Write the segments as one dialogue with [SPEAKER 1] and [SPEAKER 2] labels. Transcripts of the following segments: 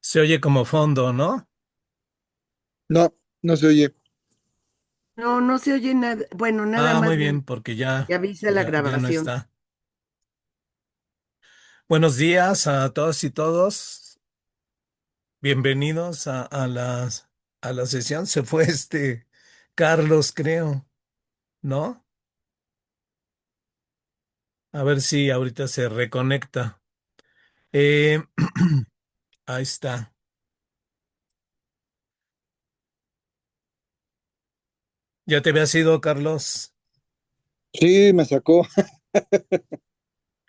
[SPEAKER 1] Se oye como fondo, ¿no?
[SPEAKER 2] No, no se oye.
[SPEAKER 3] No, no se oye nada. Bueno, nada
[SPEAKER 1] Ah, muy
[SPEAKER 3] más
[SPEAKER 1] bien, porque
[SPEAKER 3] que avisa la
[SPEAKER 1] ya no
[SPEAKER 3] grabación.
[SPEAKER 1] está. Buenos días a todos y todos. Bienvenidos a la sesión. Se fue Carlos, creo, ¿no? A ver si ahorita se reconecta. Eh, ahí está. ¿Ya te habías ido, Carlos?
[SPEAKER 2] Sí, me sacó.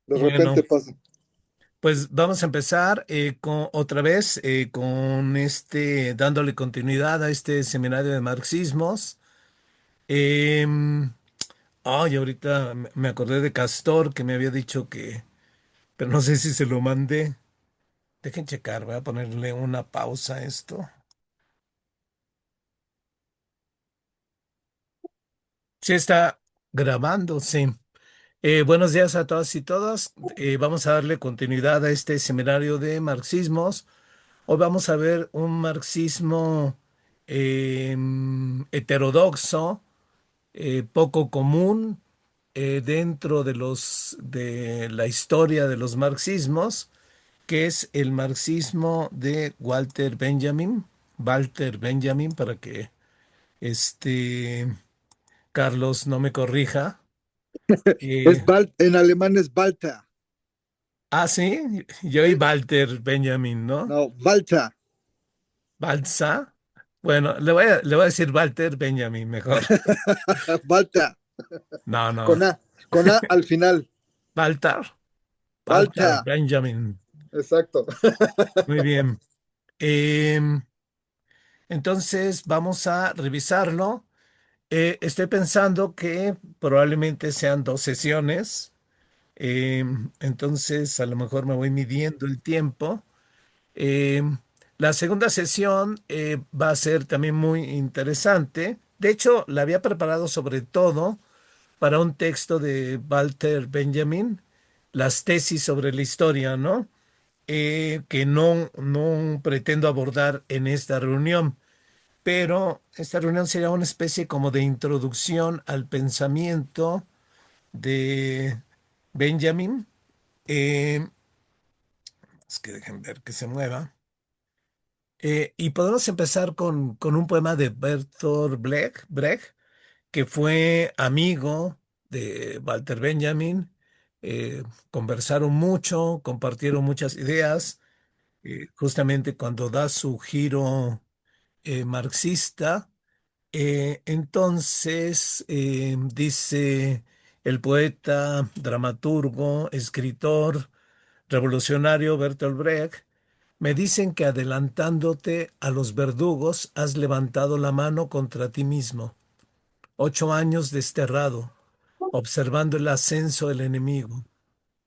[SPEAKER 2] De repente
[SPEAKER 1] Bueno,
[SPEAKER 2] pasa.
[SPEAKER 1] pues vamos a empezar con otra vez con dándole continuidad a este seminario de marxismos. Em, Ay, ahorita me acordé de Castor que me había dicho pero no sé si se lo mandé. Dejen checar, voy a ponerle una pausa a esto. Sí está grabando, sí. Buenos días a todos y todas. Vamos a darle continuidad a este seminario de marxismos. Hoy vamos a ver un marxismo heterodoxo, poco común dentro de la historia de los marxismos, que es el marxismo de Walter Benjamin, para que este Carlos no me corrija.
[SPEAKER 2] Es
[SPEAKER 1] Eh,
[SPEAKER 2] En alemán es Balta.
[SPEAKER 1] sí, yo y
[SPEAKER 2] Sí,
[SPEAKER 1] Walter Benjamin, ¿no?
[SPEAKER 2] no, Balta.
[SPEAKER 1] Balsa. Bueno, le voy a decir Walter Benjamin mejor.
[SPEAKER 2] Balta.
[SPEAKER 1] No, no.
[SPEAKER 2] Con A. Con A al final.
[SPEAKER 1] Walter, Walter
[SPEAKER 2] Balta.
[SPEAKER 1] Benjamin.
[SPEAKER 2] Exacto.
[SPEAKER 1] Muy bien. Em, entonces vamos a revisarlo. Estoy pensando que probablemente sean dos sesiones. Entonces a lo mejor me voy midiendo el tiempo. Eh, la segunda sesión va a ser también muy interesante. De hecho, la había preparado sobre todo para un texto de Walter Benjamin, las tesis sobre la historia, ¿no? Que no pretendo abordar en esta reunión, pero esta reunión sería una especie como de introducción al pensamiento de Benjamin. Eh, es que dejen ver que se mueva. Y podemos empezar con un poema de Brecht, que fue amigo de Walter Benjamin. Eh, Conversaron mucho, compartieron muchas ideas. Justamente cuando da su giro marxista. Entonces, dice el poeta, dramaturgo, escritor, revolucionario Bertolt Brecht, me dicen que adelantándote a los verdugos has levantado la mano contra ti mismo. 8 años desterrado, observando el ascenso del enemigo,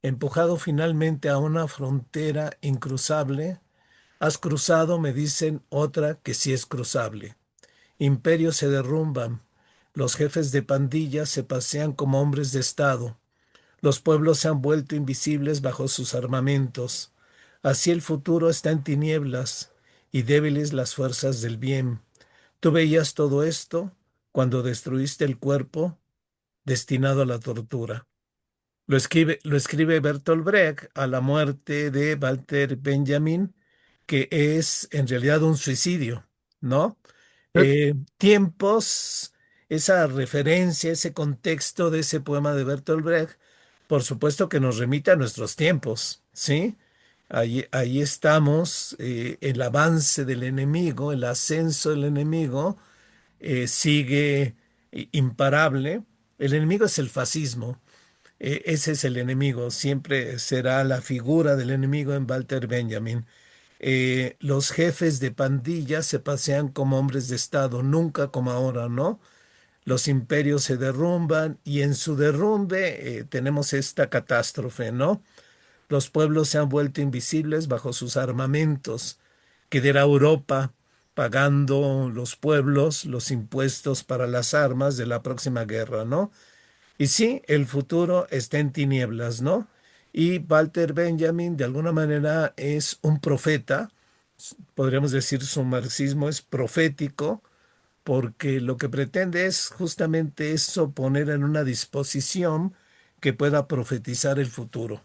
[SPEAKER 1] empujado finalmente a una frontera incruzable, has cruzado, me dicen, otra que sí es cruzable. Imperios se derrumban, los jefes de pandillas se pasean como hombres de Estado, los pueblos se han vuelto invisibles bajo sus armamentos. Así el futuro está en tinieblas y débiles las fuerzas del bien. Tú veías todo esto cuando destruiste el cuerpo destinado a la tortura. Lo escribe Bertolt Brecht a la muerte de Walter Benjamin, que es en realidad un suicidio, ¿no? Tiempos, esa referencia, ese contexto de ese poema de Bertolt Brecht, por supuesto que nos remite a nuestros tiempos, ¿sí? Ahí estamos, el avance del enemigo, el ascenso del enemigo sigue imparable. El enemigo es el fascismo. Ese es el enemigo, siempre será la figura del enemigo en Walter Benjamin. Los jefes de pandillas se pasean como hombres de Estado, nunca como ahora, ¿no? Los imperios se derrumban y en su derrumbe tenemos esta catástrofe, ¿no? Los pueblos se han vuelto invisibles bajo sus armamentos. Quedará Europa pagando los pueblos los impuestos para las armas de la próxima guerra, ¿no? Y sí, el futuro está en tinieblas, ¿no? Y Walter Benjamin, de alguna manera, es un profeta podríamos decir su marxismo es profético, porque lo que pretende es justamente eso, poner en una disposición que pueda profetizar el futuro.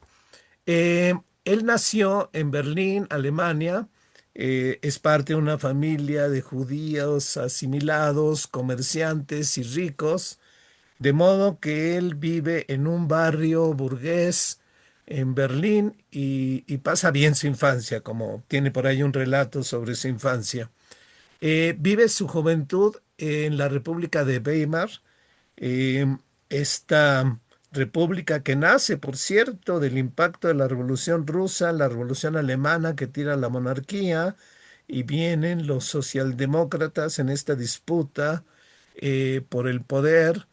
[SPEAKER 1] Él nació en Berlín, Alemania. Es parte de una familia de judíos asimilados, comerciantes y ricos, de modo que él vive en un barrio burgués en Berlín y pasa bien su infancia, como tiene por ahí un relato sobre su infancia. Vive su juventud en la República de Weimar, eh, esta república que nace, por cierto, del impacto de la Revolución Rusa, la Revolución Alemana que tira la monarquía, y vienen los socialdemócratas en esta disputa por el poder,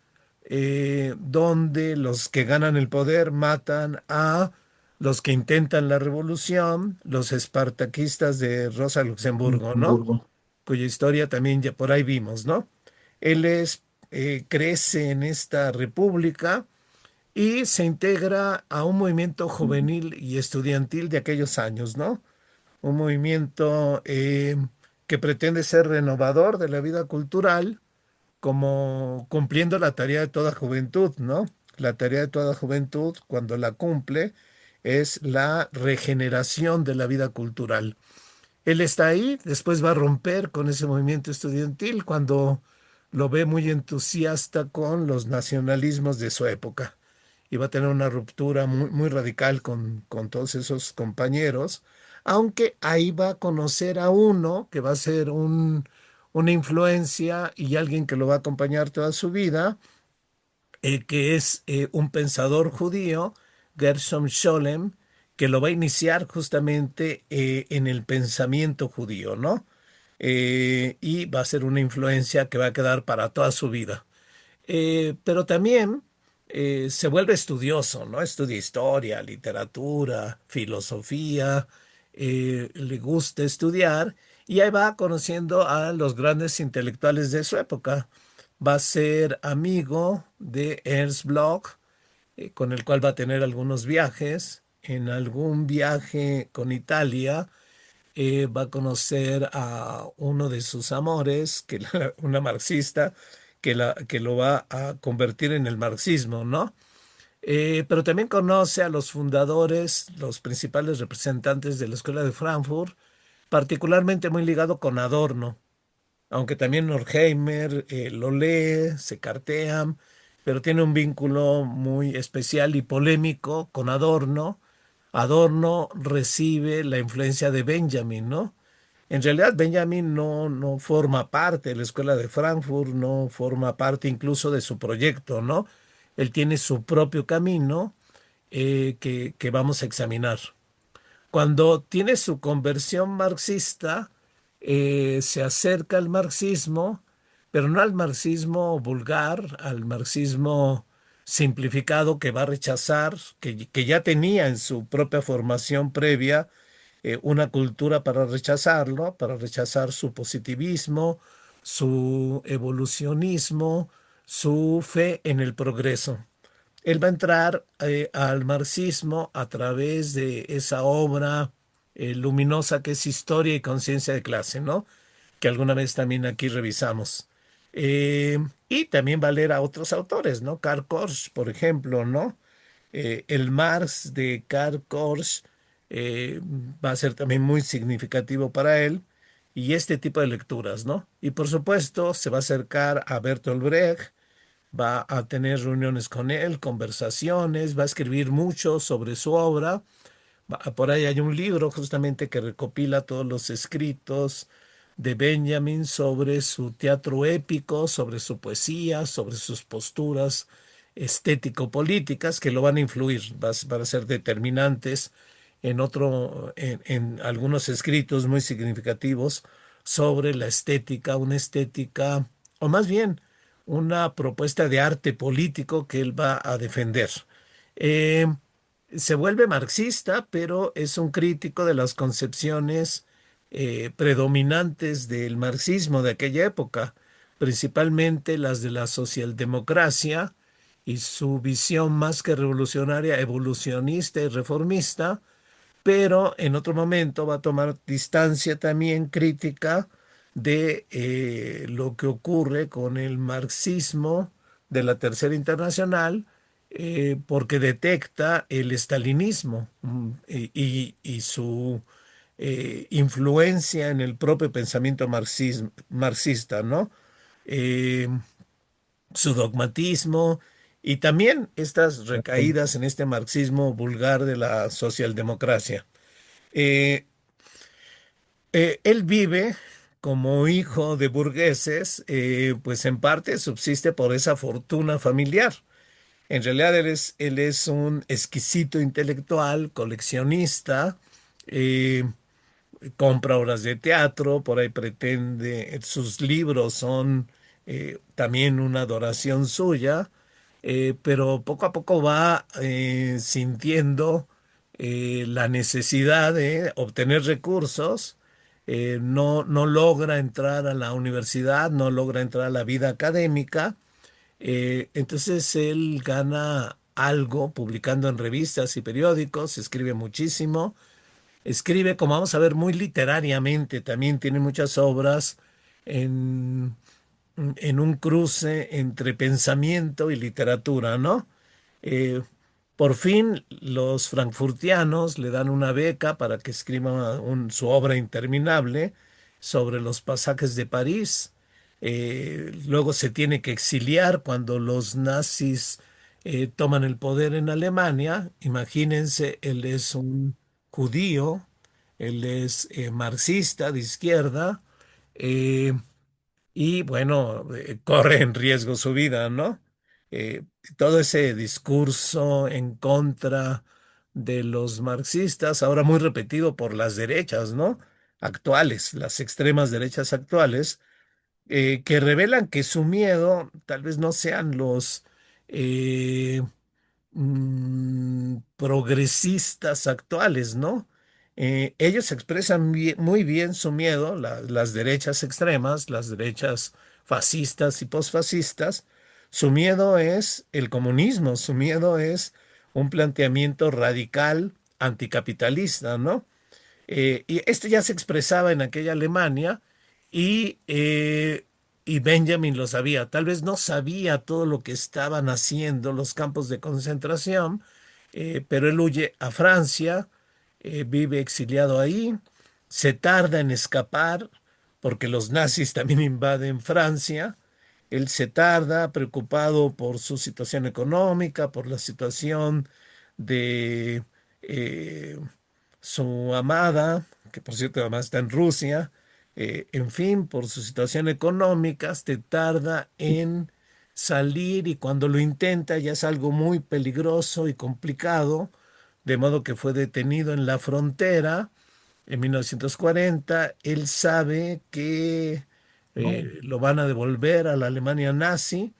[SPEAKER 1] donde los que ganan el poder matan a los que intentan la revolución, los espartaquistas de Rosa Luxemburgo, ¿no?
[SPEAKER 2] Luxemburgo.
[SPEAKER 1] Cuya historia también ya por ahí vimos, ¿no? Él crece en esta república y se integra a un movimiento juvenil y estudiantil de aquellos años, ¿no? Un movimiento que pretende ser renovador de la vida cultural, como cumpliendo la tarea de toda juventud, ¿no? La tarea de toda juventud, cuando la cumple, es la regeneración de la vida cultural. Él está ahí, después va a romper con ese movimiento estudiantil cuando lo ve muy entusiasta con los nacionalismos de su época. Y va a tener una ruptura muy radical con todos esos compañeros, aunque ahí va a conocer a uno que va a ser una influencia y alguien que lo va a acompañar toda su vida, que es un pensador judío, Gershom Scholem, que lo va a iniciar justamente en el pensamiento judío, ¿no? Y va a ser una influencia que va a quedar para toda su vida. Pero también se vuelve estudioso, ¿no? Estudia historia, literatura, filosofía, le gusta estudiar y ahí va conociendo a los grandes intelectuales de su época. Va a ser amigo de Ernst Bloch, con el cual va a tener algunos viajes. En algún viaje con Italia, va a conocer a uno de sus amores, una marxista, que lo va a convertir en el marxismo, ¿no? Pero también conoce a los fundadores, los principales representantes de la Escuela de Frankfurt, particularmente muy ligado con Adorno, aunque también Horkheimer lo lee, se cartean, pero tiene un vínculo muy especial y polémico con Adorno. Adorno recibe la influencia de Benjamin, ¿no? En realidad Benjamin no forma parte de la Escuela de Frankfurt, no forma parte incluso de su proyecto, ¿no? Él tiene su propio camino que vamos a examinar. Cuando tiene su conversión marxista, se acerca al marxismo, pero no al marxismo vulgar, al marxismo simplificado que va a rechazar, que ya tenía en su propia formación previa una cultura para rechazar su positivismo, su evolucionismo, su fe en el progreso. Él va a entrar al marxismo a través de esa obra luminosa que es Historia y Conciencia de Clase, ¿no? Que alguna vez también aquí revisamos. Y también va a leer a otros autores, ¿no? Karl Korsch, por ejemplo, ¿no? El Marx de Karl Korsch va a ser también muy significativo para él y este tipo de lecturas, ¿no? Y por supuesto se va a acercar a Bertolt Brecht, va a tener reuniones con él, conversaciones, va a escribir mucho sobre su obra. Por ahí hay un libro justamente que recopila todos los escritos de Benjamin sobre su teatro épico, sobre su poesía, sobre sus posturas estético-políticas que lo van a influir, van a ser determinantes en algunos escritos muy significativos sobre la estética, una estética, o más bien una propuesta de arte político que él va a defender. Eh, Se vuelve marxista, pero es un crítico de las concepciones predominantes del marxismo de aquella época, principalmente las de la socialdemocracia y su visión más que revolucionaria, evolucionista y reformista, pero en otro momento va a tomar distancia también crítica de lo que ocurre con el marxismo de la Tercera Internacional, porque detecta el estalinismo y su influencia en el propio pensamiento marxista, ¿no? Eh, Su dogmatismo y también estas recaídas en este marxismo vulgar de la socialdemocracia. Eh, Él vive como hijo de burgueses, pues en parte subsiste por esa fortuna familiar. En realidad él es un exquisito intelectual, coleccionista, eh, compra obras de teatro, por ahí pretende, sus libros son también una adoración suya, pero poco a poco va sintiendo la necesidad de obtener recursos, no logra entrar a la universidad, no logra entrar a la vida académica, entonces él gana algo publicando en revistas y periódicos, escribe muchísimo. Escribe, como vamos a ver, muy literariamente. También tiene muchas obras en, en un cruce entre pensamiento y literatura, ¿no? Eh, por fin los frankfurtianos le dan una beca para que escriba su obra interminable sobre los pasajes de París. Luego se tiene que exiliar cuando los nazis toman el poder en Alemania. Imagínense, él es un judío, él es marxista de izquierda. eh, y bueno, corre en riesgo su vida, ¿no? Eh, Todo ese discurso en contra de los marxistas, ahora muy repetido por las derechas, ¿no? Actuales, las extremas derechas actuales, que revelan que su miedo tal vez no sean los eh, progresistas actuales, ¿no? Ellos expresan muy bien su miedo, las derechas extremas, las derechas fascistas y posfascistas. Su miedo es el comunismo, su miedo es un planteamiento radical anticapitalista, ¿no? Y esto ya se expresaba en aquella Alemania y, eh, y Benjamin lo sabía. Tal vez no sabía todo lo que estaban haciendo los campos de concentración, pero él huye a Francia, vive exiliado ahí, se tarda en escapar porque los nazis también invaden Francia. Él se tarda, preocupado por su situación económica, por la situación de eh, su amada, que por cierto además está en Rusia, en fin, por su situación económica, se tarda en salir y cuando lo intenta ya es algo muy peligroso y complicado, de modo que fue detenido en la frontera en 1940. Él sabe que lo van a devolver a la Alemania nazi,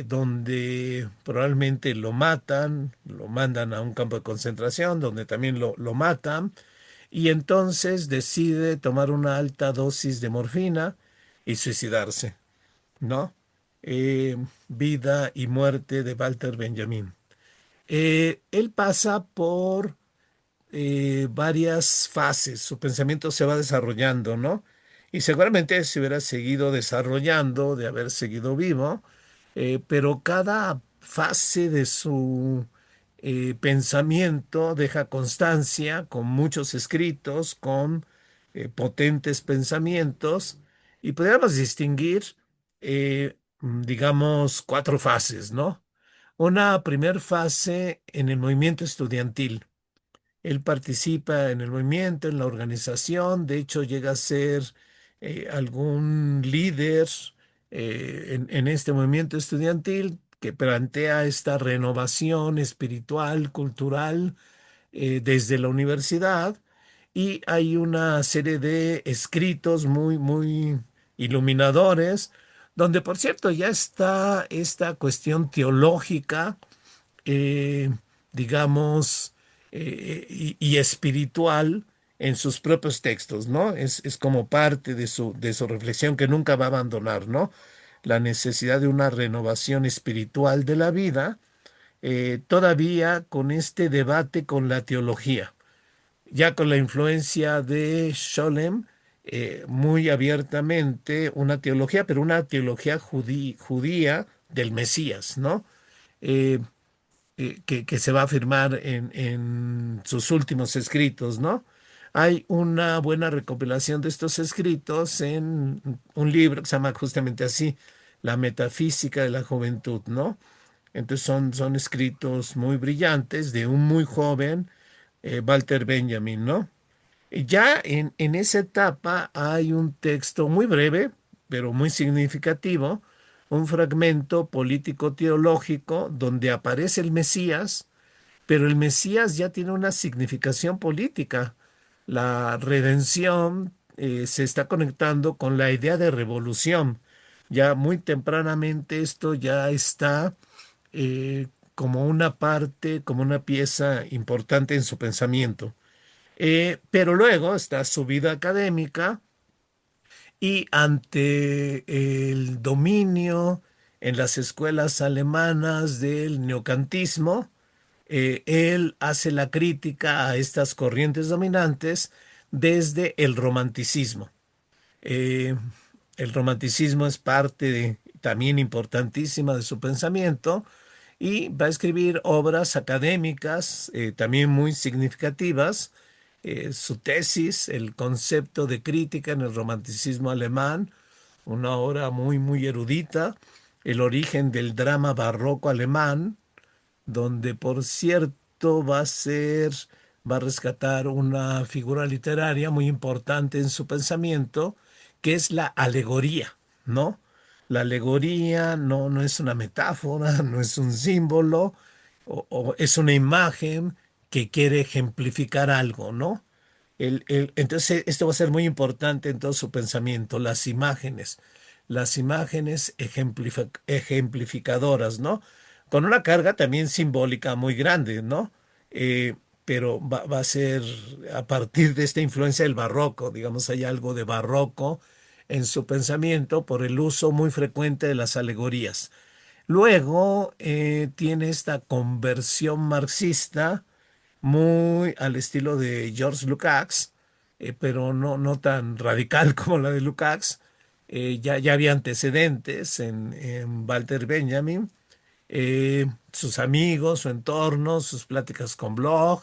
[SPEAKER 1] donde probablemente lo matan, lo mandan a un campo de concentración, donde también lo matan, y entonces decide tomar una alta dosis de morfina y suicidarse, ¿no? Vida y muerte de Walter Benjamin. Él pasa por varias fases, su pensamiento se va desarrollando, ¿no? Y seguramente se hubiera seguido desarrollando de haber seguido vivo, pero cada fase de su pensamiento deja constancia con muchos escritos, con potentes pensamientos, y podríamos distinguir, digamos, cuatro fases, ¿no? Una primer fase en el movimiento estudiantil. Él participa en el movimiento, en la organización, de hecho llega a ser algún líder en este movimiento estudiantil que plantea esta renovación espiritual, cultural, desde la universidad. Y hay una serie de escritos muy iluminadores, donde por cierto ya está esta cuestión teológica, eh, digamos, y espiritual en sus propios textos, ¿no? Es como parte de su reflexión que nunca va a abandonar, ¿no? La necesidad de una renovación espiritual de la vida, todavía con este debate con la teología. ya con la influencia de Scholem, muy abiertamente una teología, pero una teología judía del Mesías, ¿no? Eh, que se va a afirmar en sus últimos escritos, ¿no? Hay una buena recopilación de estos escritos en un libro que se llama justamente así, La metafísica de la juventud, ¿no? Entonces son escritos muy brillantes de un muy joven Walter Benjamin, ¿no? Y ya en esa etapa hay un texto muy breve, pero muy significativo, un fragmento político-teológico donde aparece el Mesías, pero el Mesías ya tiene una significación política. La redención se está conectando con la idea de revolución. Ya muy tempranamente esto ya está eh, como una parte, como una pieza importante en su pensamiento. Pero luego está su vida académica y ante el dominio en las escuelas alemanas del neocantismo, él hace la crítica a estas corrientes dominantes desde el romanticismo. Eh, el romanticismo es también importantísima de su pensamiento y va a escribir obras académicas también muy significativas. Su tesis, El concepto de crítica en el romanticismo alemán, una obra muy, muy erudita, El origen del drama barroco alemán, donde por cierto va a rescatar una figura literaria muy importante en su pensamiento, que es la alegoría, ¿no? La alegoría no es una metáfora, no es un símbolo, o es una imagen que quiere ejemplificar algo, ¿no? Entonces, esto va a ser muy importante en todo su pensamiento, las imágenes ejemplificadoras, ¿no? Con una carga también simbólica muy grande, ¿no? Eh, pero va a ser a partir de esta influencia del barroco, digamos, hay algo de barroco en su pensamiento por el uso muy frecuente de las alegorías. Luego tiene esta conversión marxista muy al estilo de George Lukács, pero no tan radical como la de Lukács. Ya había antecedentes en Walter Benjamin, sus amigos, su entorno, sus pláticas con Bloch.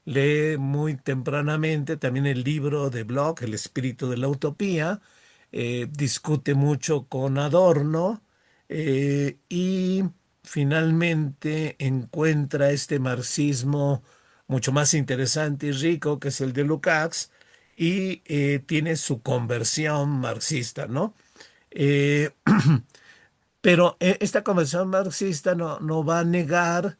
[SPEAKER 1] Lee muy tempranamente también el libro de Bloch, El espíritu de la utopía. Discute mucho con Adorno y finalmente encuentra este marxismo mucho más interesante y rico, que es el de Lukács, y tiene su conversión marxista, ¿no? Eh, pero esta conversión marxista no va a negar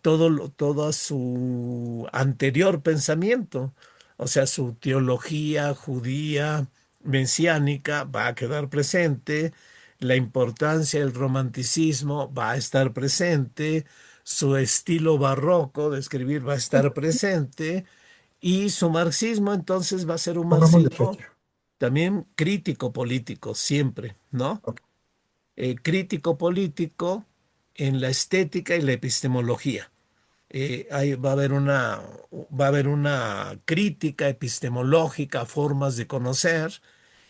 [SPEAKER 1] todo su anterior pensamiento, o sea, su teología judía mesiánica va a quedar presente, la importancia del romanticismo va a estar presente, su estilo barroco de escribir va a estar presente, y su marxismo entonces va a ser un
[SPEAKER 4] Pongamos de
[SPEAKER 1] marxismo
[SPEAKER 4] fecha.
[SPEAKER 1] también crítico político, siempre, ¿no?
[SPEAKER 4] Ok.
[SPEAKER 1] Crítico político en la estética y la epistemología. Va a haber una crítica epistemológica a formas de conocer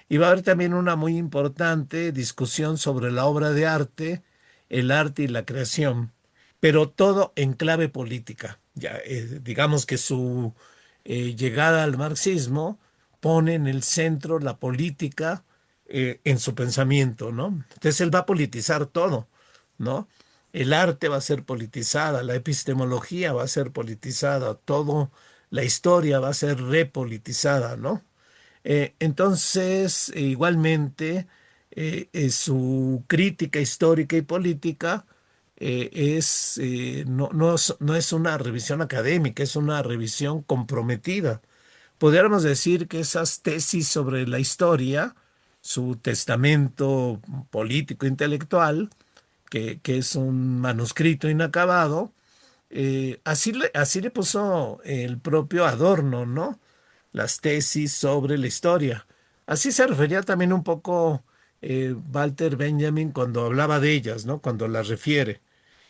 [SPEAKER 1] y va a haber también una muy importante discusión sobre la obra de arte, el arte y la creación, pero todo en clave política. Ya, digamos que su llegada al marxismo pone en el centro la política en su pensamiento, ¿no? Entonces él va a politizar todo, ¿no? El arte va a ser politizada, la epistemología va a ser politizada, todo, la historia va a ser repolitizada, ¿no? Entonces, igualmente, su crítica histórica y política no es una revisión académica, es una revisión comprometida. Podríamos decir que esas tesis sobre la historia, su testamento político intelectual, que es un manuscrito inacabado, así le puso el propio Adorno, ¿no? Las tesis sobre la historia. Así se refería también un poco Walter Benjamin cuando hablaba de ellas, ¿no? Cuando las refiere.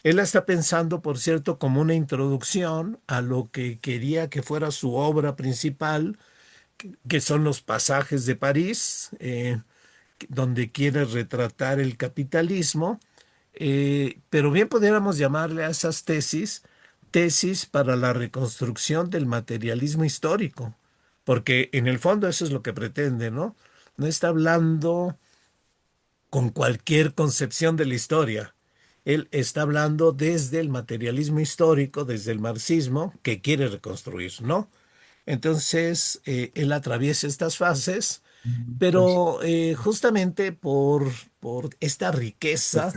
[SPEAKER 1] Él la está pensando, por cierto, como una introducción a lo que quería que fuera su obra principal, que son los pasajes de París, donde quiere retratar el capitalismo, pero bien pudiéramos llamarle a esas tesis tesis para la reconstrucción del materialismo histórico, porque en el fondo eso es lo que pretende, ¿no? No está hablando con cualquier concepción de la historia. Él está hablando desde el materialismo histórico, desde el marxismo, que quiere reconstruir, ¿no? Entonces, él atraviesa estas fases,
[SPEAKER 2] Pues,
[SPEAKER 1] pero justamente por esta riqueza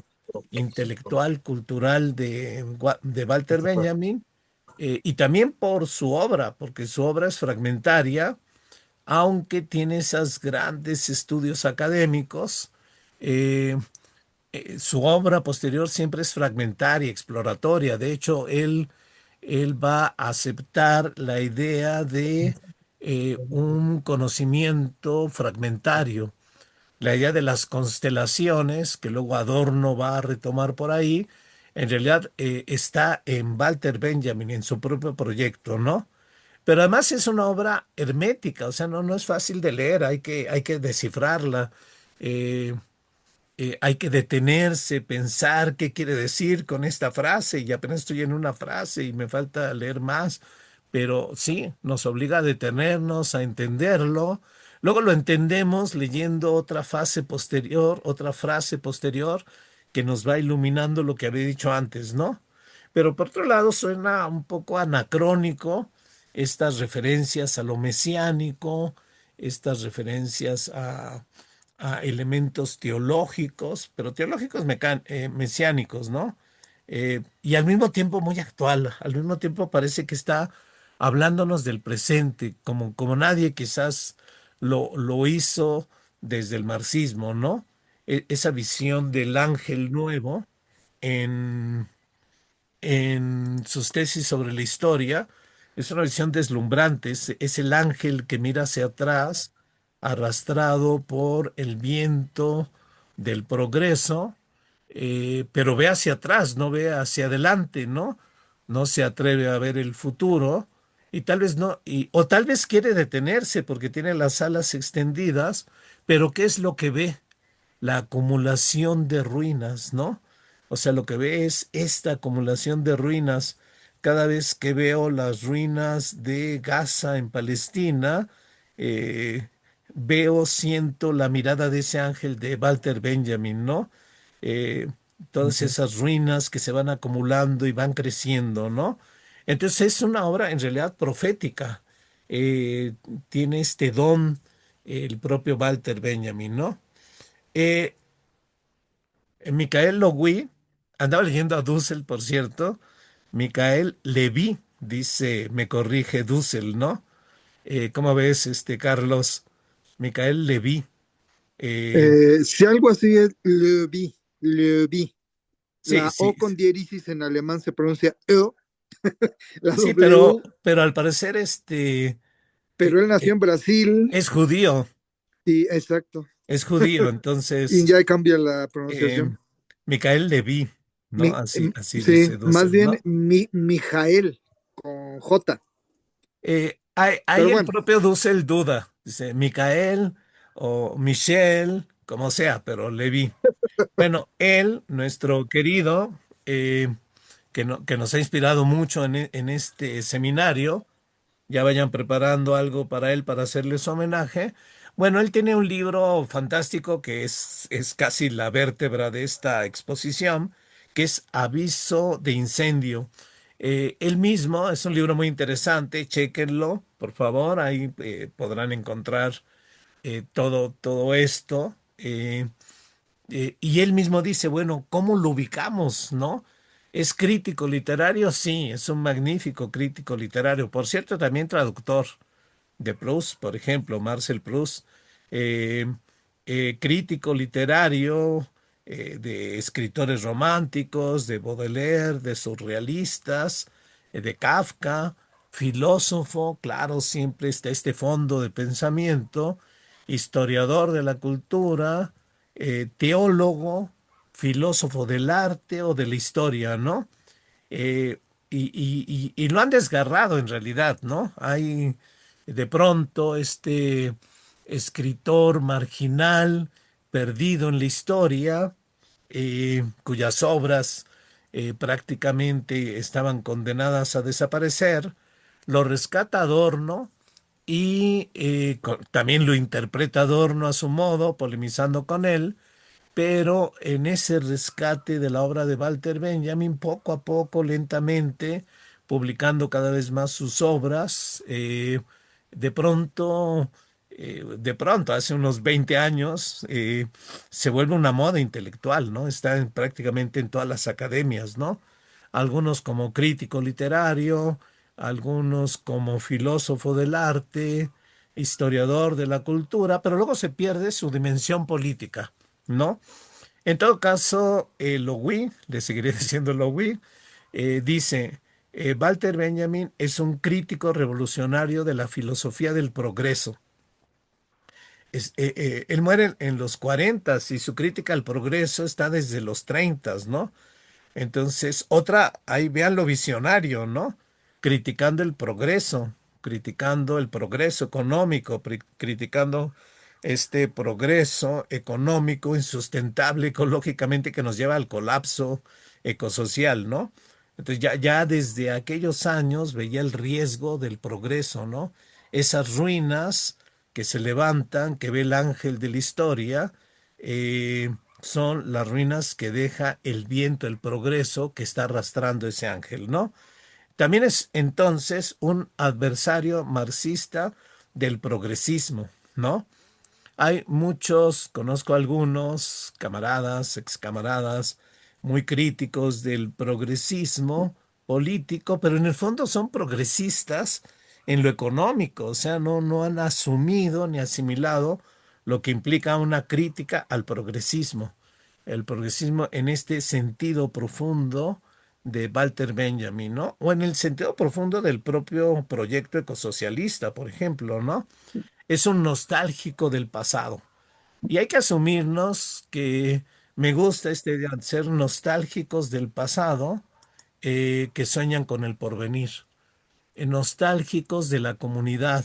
[SPEAKER 1] intelectual, cultural de Walter Benjamin, y también por su obra, porque su obra es fragmentaria, aunque tiene esos grandes estudios académicos. eh, Su obra posterior siempre es fragmentaria, exploratoria. De hecho, él va a aceptar la idea de un conocimiento fragmentario, la idea de las constelaciones, que luego Adorno va a retomar por ahí, en realidad está en Walter Benjamin, en su propio proyecto, ¿no? Pero además es una obra hermética, o sea, no es fácil de leer, hay que descifrarla. Eh, Hay que detenerse, pensar qué quiere decir con esta frase y apenas estoy en una frase y me falta leer más, pero sí, nos obliga a detenernos, a entenderlo. Luego lo entendemos leyendo otra frase posterior que nos va iluminando lo que había dicho antes, ¿no? Pero por otro lado suena un poco anacrónico estas referencias a lo mesiánico, estas referencias a elementos teológicos, pero teológicos mesiánicos, ¿no? Y al mismo tiempo muy actual, al mismo tiempo parece que está hablándonos del presente, como nadie quizás lo hizo desde el marxismo, ¿no? Esa visión del ángel nuevo en en sus tesis sobre la historia. Es una visión deslumbrante, es el ángel que mira hacia atrás, arrastrado por el viento del progreso, pero ve hacia atrás, no ve hacia adelante, ¿no? No se atreve a ver el futuro y tal vez no, o tal vez quiere detenerse porque tiene las alas extendidas, pero ¿qué es lo que ve? La acumulación de ruinas, ¿no? O sea, lo que ve es esta acumulación de ruinas. Cada vez que veo las ruinas de Gaza en Palestina, eh, siento la mirada de ese ángel de Walter Benjamin, ¿no? Eh, Todas esas ruinas que se van acumulando y van creciendo, ¿no? Entonces es una obra en realidad profética. Eh, Tiene este don el propio Walter Benjamin, ¿no? Eh, Michael Logui, andaba leyendo a Dussel, por cierto. Michael Levy, dice, me corrige Dussel, ¿no? ¿Cómo ves, Carlos? Michael Levy. Eh,
[SPEAKER 2] si algo así es, le vi, le vi.
[SPEAKER 1] sí,
[SPEAKER 2] La
[SPEAKER 1] sí,
[SPEAKER 2] O con diéresis en alemán se pronuncia O, la
[SPEAKER 1] sí, pero,
[SPEAKER 2] W,
[SPEAKER 1] pero al parecer,
[SPEAKER 2] pero él nació
[SPEAKER 1] eh,
[SPEAKER 2] en Brasil, y exacto,
[SPEAKER 1] es judío,
[SPEAKER 2] y
[SPEAKER 1] entonces,
[SPEAKER 2] ya cambia la
[SPEAKER 1] eh,
[SPEAKER 2] pronunciación.
[SPEAKER 1] Michael Levy, ¿no? Así
[SPEAKER 2] Sí,
[SPEAKER 1] dice
[SPEAKER 2] más
[SPEAKER 1] Dussel,
[SPEAKER 2] bien
[SPEAKER 1] ¿no?
[SPEAKER 2] Mijael con J,
[SPEAKER 1] Hay
[SPEAKER 2] pero
[SPEAKER 1] el
[SPEAKER 2] bueno,
[SPEAKER 1] propio Dussel duda, dice Micael o Michel, como sea, pero Levi. Bueno, él, nuestro querido, que nos ha inspirado mucho en este seminario, ya vayan preparando algo para él para hacerle su homenaje. Bueno, él tiene un libro fantástico que es casi la vértebra de esta exposición, que es Aviso de Incendio. Él mismo, es un libro muy interesante, chéquenlo, por favor, ahí podrán encontrar todo esto. Y él mismo dice, bueno, ¿cómo lo ubicamos, no? ¿Es crítico literario? Sí, es un magnífico crítico literario. Por cierto, también traductor de Proust, por ejemplo, Marcel Proust, eh, crítico literario de escritores románticos, de Baudelaire, de surrealistas, de Kafka, filósofo, claro, siempre está este fondo de pensamiento, historiador de la cultura, teólogo. filósofo del arte o de la historia, ¿no? Eh, y lo han desgarrado en realidad, ¿no? Hay de pronto este escritor marginal, perdido en la historia, cuyas obras prácticamente estaban condenadas a desaparecer, lo rescata Adorno y también lo interpreta Adorno a su modo, polemizando con él, pero en ese rescate de la obra de Walter Benjamin, poco a poco, lentamente, publicando cada vez más sus obras, de pronto, hace unos 20 años, se vuelve una moda intelectual, ¿no? Está prácticamente en todas las academias, ¿no? Algunos como crítico literario, algunos como filósofo del arte, historiador de la cultura, pero luego se pierde su dimensión política, ¿no? En todo caso, Lowey, le seguiré diciendo Lowey, dice, Walter Benjamin es un crítico revolucionario de la filosofía del progreso. Él muere en los 40 y su crítica al progreso está desde los 30, ¿no? Entonces, ahí vean lo visionario, ¿no? Criticando el progreso económico, criticando este progreso económico insustentable ecológicamente que nos lleva al colapso ecosocial, ¿no? Entonces, ya desde aquellos años veía el riesgo del progreso, ¿no? Esas ruinas que se levantan, que ve el ángel de la historia, son las ruinas que deja el viento, el progreso que está arrastrando ese ángel, ¿no? También es entonces un adversario marxista del progresismo, ¿no? Hay muchos, conozco algunos camaradas, excamaradas, muy críticos del progresismo político, pero en el fondo son progresistas en lo económico, o sea, no han asumido ni asimilado lo que implica una crítica al progresismo. El progresismo en este sentido profundo de Walter Benjamin, ¿no? O en el sentido profundo del propio proyecto ecosocialista, por ejemplo, ¿no? Es un nostálgico del pasado. Y hay que asumirnos que me gusta este de ser nostálgicos del pasado, que sueñan con el porvenir, nostálgicos de la comunidad,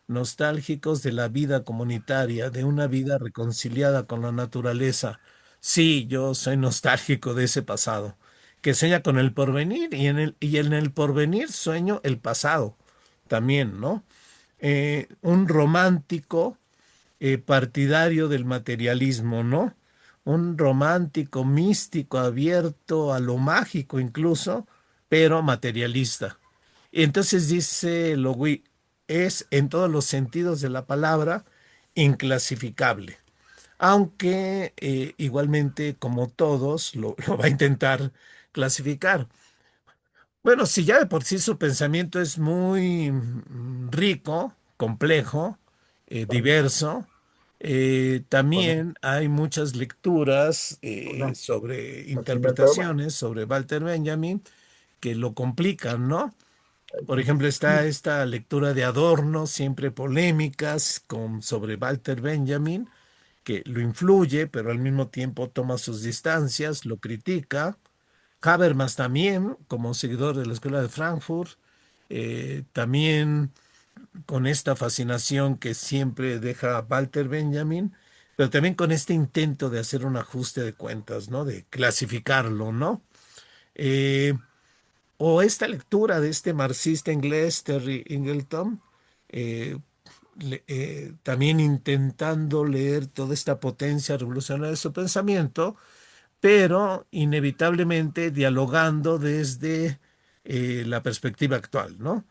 [SPEAKER 1] nostálgicos de la vida comunitaria, de una vida reconciliada con la naturaleza. Sí, yo soy nostálgico de ese pasado, que sueña con el porvenir y en el porvenir sueño el pasado también, ¿no? Un romántico partidario del materialismo, ¿no? Un romántico, místico, abierto a lo mágico incluso, pero materialista. Y entonces dice Lowey, es en todos los sentidos de la palabra inclasificable, aunque igualmente como todos lo va a intentar clasificar. Bueno, si ya de por sí su pensamiento es muy rico, complejo, diverso, también hay muchas lecturas sobre interpretaciones sobre Walter Benjamin que lo complican, ¿no? Por ejemplo, está esta lectura de Adorno, siempre polémicas sobre Walter Benjamin, que lo influye, pero al mismo tiempo toma sus distancias, lo critica. Habermas también, como seguidor de la Escuela de Frankfurt, también con esta fascinación que siempre deja Walter Benjamin, pero también con este intento de hacer un ajuste de cuentas, ¿no? De clasificarlo, ¿no? Eh, o esta lectura de este marxista inglés, Terry Ingleton, eh, también intentando leer toda esta potencia revolucionaria de su pensamiento, pero inevitablemente dialogando desde la perspectiva actual, ¿no?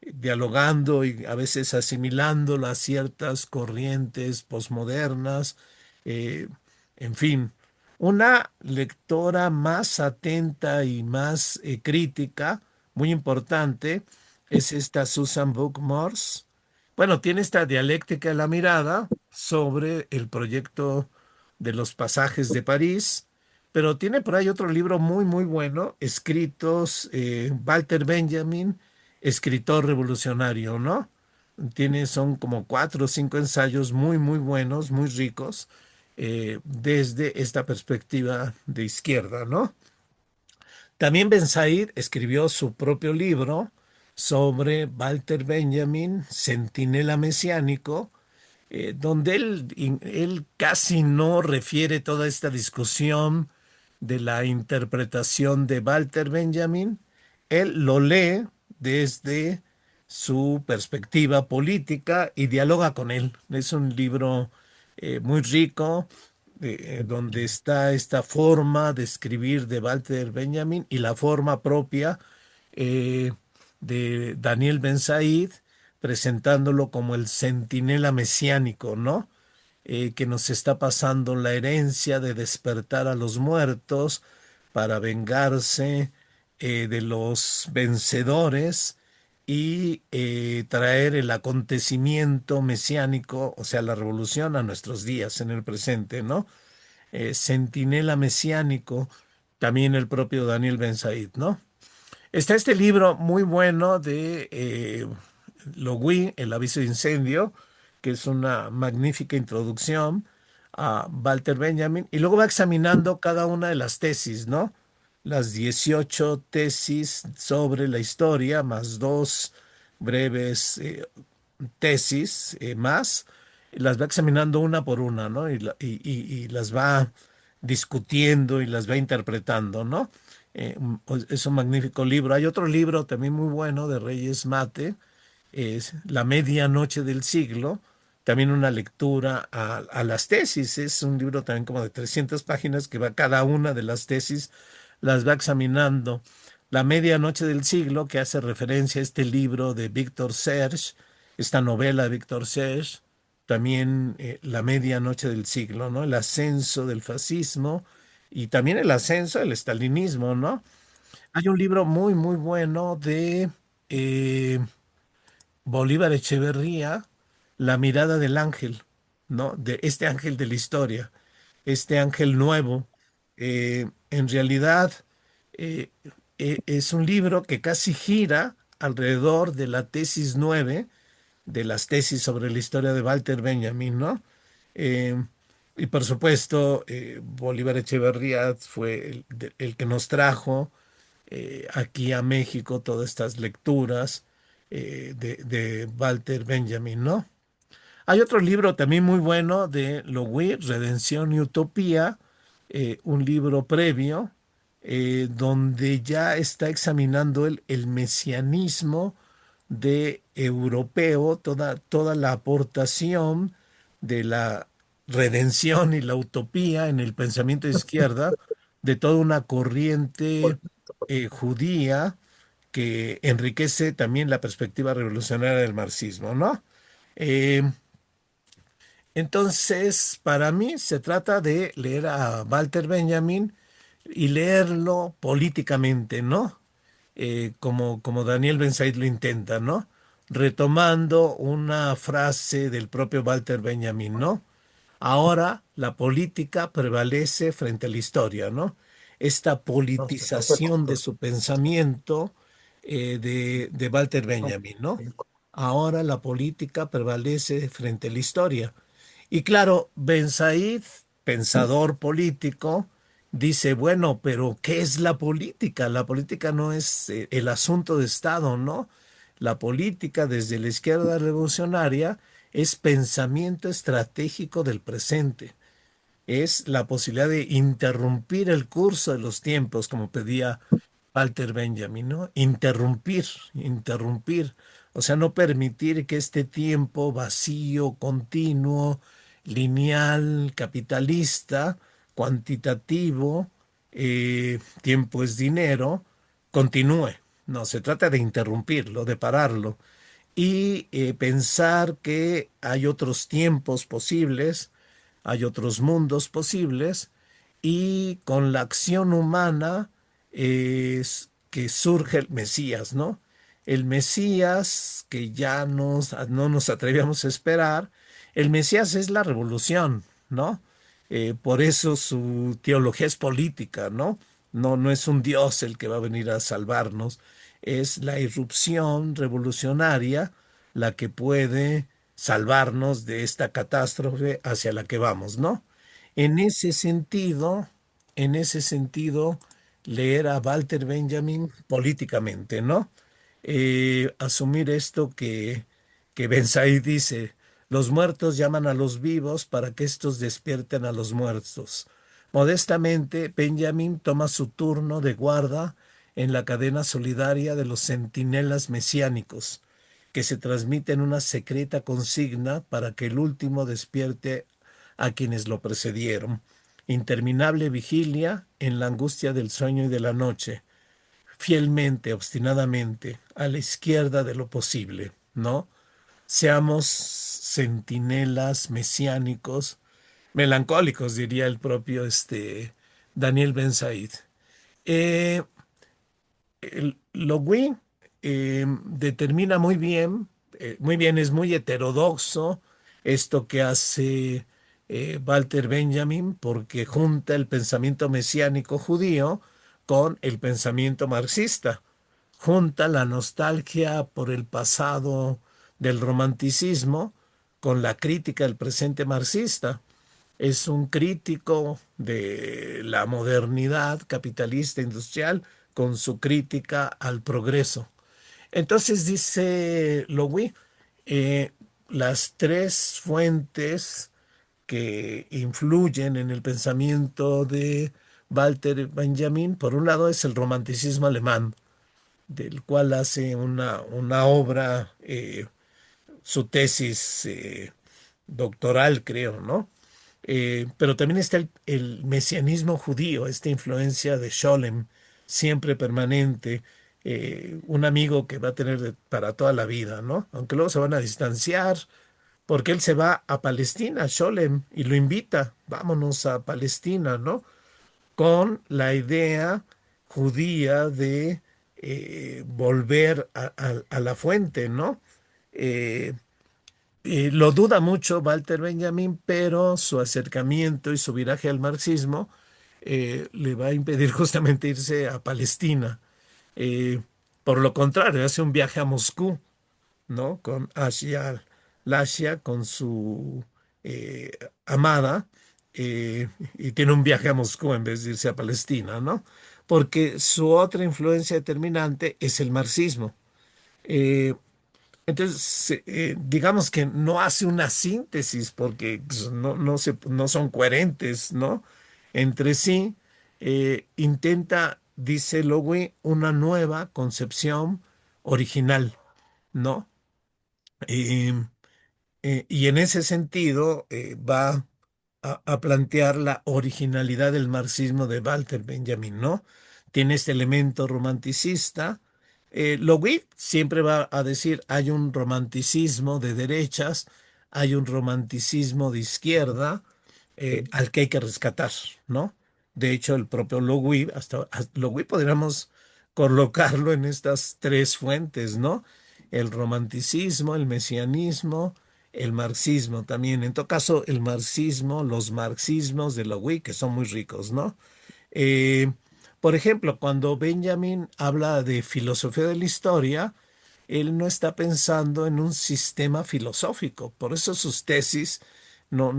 [SPEAKER 1] Dialogando y a veces asimilando a ciertas corrientes posmodernas, eh, en fin, una lectora más atenta y más crítica, muy importante, es esta Susan Book-Morss. Bueno, tiene esta dialéctica de la mirada sobre el proyecto de los pasajes de París, pero tiene por ahí otro libro muy, muy bueno, escritos, Walter Benjamin, escritor revolucionario, ¿no? Son como 4 o 5 ensayos muy, muy buenos, muy ricos, desde esta perspectiva de izquierda, ¿no? También Ben Said escribió su propio libro sobre Walter Benjamin, Centinela Mesiánico, donde él casi no refiere toda esta discusión de la interpretación de Walter Benjamin. Él lo lee desde su perspectiva política y dialoga con él. Es un libro muy rico, donde está esta forma de escribir de Walter Benjamin y la forma propia eh, de Daniel Ben Said, presentándolo como el centinela mesiánico, ¿no? Que nos está pasando la herencia de despertar a los muertos para vengarse de los vencedores y traer el acontecimiento mesiánico, o sea, la revolución a nuestros días, en el presente, ¿no? Centinela mesiánico, también el propio Daniel Ben Said, ¿no? Está este libro muy bueno de Logui, El aviso de incendio, que es una magnífica introducción a Walter Benjamin, y luego va examinando cada una de las tesis, ¿no? Las 18 tesis sobre la historia, más dos breves tesis más, y las va examinando una por una, ¿no? Y las va discutiendo y las va interpretando, ¿no? Es un magnífico libro. Hay otro libro también muy bueno de Reyes Mate, es La medianoche del siglo, también una lectura a las tesis. Es un libro también como de 300 páginas que va cada una de las tesis, las va examinando. La medianoche del siglo, que hace referencia a este libro de Víctor Serge, esta novela de Víctor Serge, también La medianoche del siglo, ¿no? El ascenso del fascismo y también el ascenso del estalinismo, ¿no? Hay un libro muy, muy bueno de eh, Bolívar Echeverría, La mirada del ángel, ¿no? De este ángel de la historia, este ángel nuevo. En realidad eh, es un libro que casi gira alrededor de la tesis 9 de las tesis sobre la historia de Walter Benjamin, ¿no? Eh, y por supuesto, Bolívar Echeverría fue el que nos trajo aquí a México todas estas lecturas de Walter Benjamin, ¿no? Hay otro libro también muy bueno de Logui, Redención y Utopía, un libro previo, donde ya está examinando el mesianismo de europeo, toda la aportación de la redención y la utopía en el pensamiento de izquierda, de toda una corriente judía que enriquece también la perspectiva revolucionaria del marxismo, ¿no? Eh, entonces, para mí se trata de leer a Walter Benjamin y leerlo políticamente, ¿no? Como Daniel Ben Said lo intenta, ¿no? Retomando una frase del propio Walter Benjamin, ¿no? Ahora la política prevalece frente a la historia, ¿no? Esta politización de su pensamiento de Walter Benjamin, ¿no? Ahora la política prevalece frente a la historia. Y claro, Ben Said, pensador político, dice, bueno, pero ¿qué es la política? La política no es el asunto de Estado, ¿no? La política desde la izquierda revolucionaria es pensamiento estratégico del presente, es la posibilidad de interrumpir el curso de los tiempos, como pedía Walter Benjamin, ¿no? Interrumpir, o sea, no permitir que este tiempo vacío, continuo, lineal, capitalista, cuantitativo, tiempo es dinero, continúe. No, se trata de interrumpirlo, de pararlo y pensar que hay otros tiempos posibles, hay otros mundos posibles y con la acción humana es que surge el Mesías, ¿no? El Mesías que ya no nos atrevíamos a esperar. El Mesías es la revolución, ¿no? Por eso su teología es política, ¿no? No es un Dios el que va a venir a salvarnos, es la irrupción revolucionaria la que puede salvarnos de esta catástrofe hacia la que vamos, ¿no? En ese sentido, en ese sentido, leer a Walter Benjamin políticamente, ¿no? Asumir esto que Ben Said dice, los muertos llaman a los vivos para que estos despierten a los muertos. Modestamente, Benjamin toma su turno de guarda en la cadena solidaria de los centinelas mesiánicos, que se transmite en una secreta consigna para que el último despierte a quienes lo precedieron. Interminable vigilia en la angustia del sueño y de la noche, fielmente, obstinadamente, a la izquierda de lo posible, ¿no? Seamos centinelas mesiánicos, melancólicos, diría el propio Daniel Ben Said. Eh, el Logui determina muy bien, es muy heterodoxo esto que hace Walter Benjamin, porque junta el pensamiento mesiánico judío con el pensamiento marxista, junta la nostalgia por el pasado del romanticismo con la crítica del presente marxista. Es un crítico de la modernidad capitalista industrial con su crítica al progreso. Entonces dice Lowy, eh, las tres fuentes que influyen en el pensamiento de Walter Benjamin, por un lado es el romanticismo alemán, del cual hace una obra, su tesis doctoral, creo, ¿no? Pero también está el mesianismo judío, esta influencia de Scholem, siempre permanente, un amigo que va a tener para toda la vida, ¿no? Aunque luego se van a distanciar, porque él se va a Palestina, Scholem, y lo invita, vámonos a Palestina, ¿no? Con la idea judía de volver a la fuente, ¿no? Eh, lo duda mucho Walter Benjamin, pero su acercamiento y su viraje al marxismo le va a impedir justamente irse a Palestina. Eh, por lo contrario, hace un viaje a Moscú, ¿no? Con Asia Lascia, con su eh, amada, y tiene un viaje a Moscú en vez de irse a Palestina, ¿no? Porque su otra influencia determinante es el marxismo. Eh, entonces, digamos que no hace una síntesis porque pues, no son coherentes, ¿no? Entre sí, intenta, dice Lowe, una nueva concepción original, ¿no? Eh, y en ese sentido va a plantear la originalidad del marxismo de Walter Benjamin, ¿no? Tiene este elemento romanticista. Lowick siempre va a decir, hay un romanticismo de derechas, hay un romanticismo de izquierda al que hay que rescatar, ¿no? De hecho, el propio Lowick, hasta Lowick podríamos colocarlo en estas tres fuentes, ¿no? El romanticismo, el mesianismo, el marxismo también. En todo caso, el marxismo, los marxismos de Lowick, que son muy ricos, ¿no? Eh, por ejemplo, cuando Benjamin habla de filosofía de la historia, él no está pensando en un sistema filosófico. Por eso sus tesis no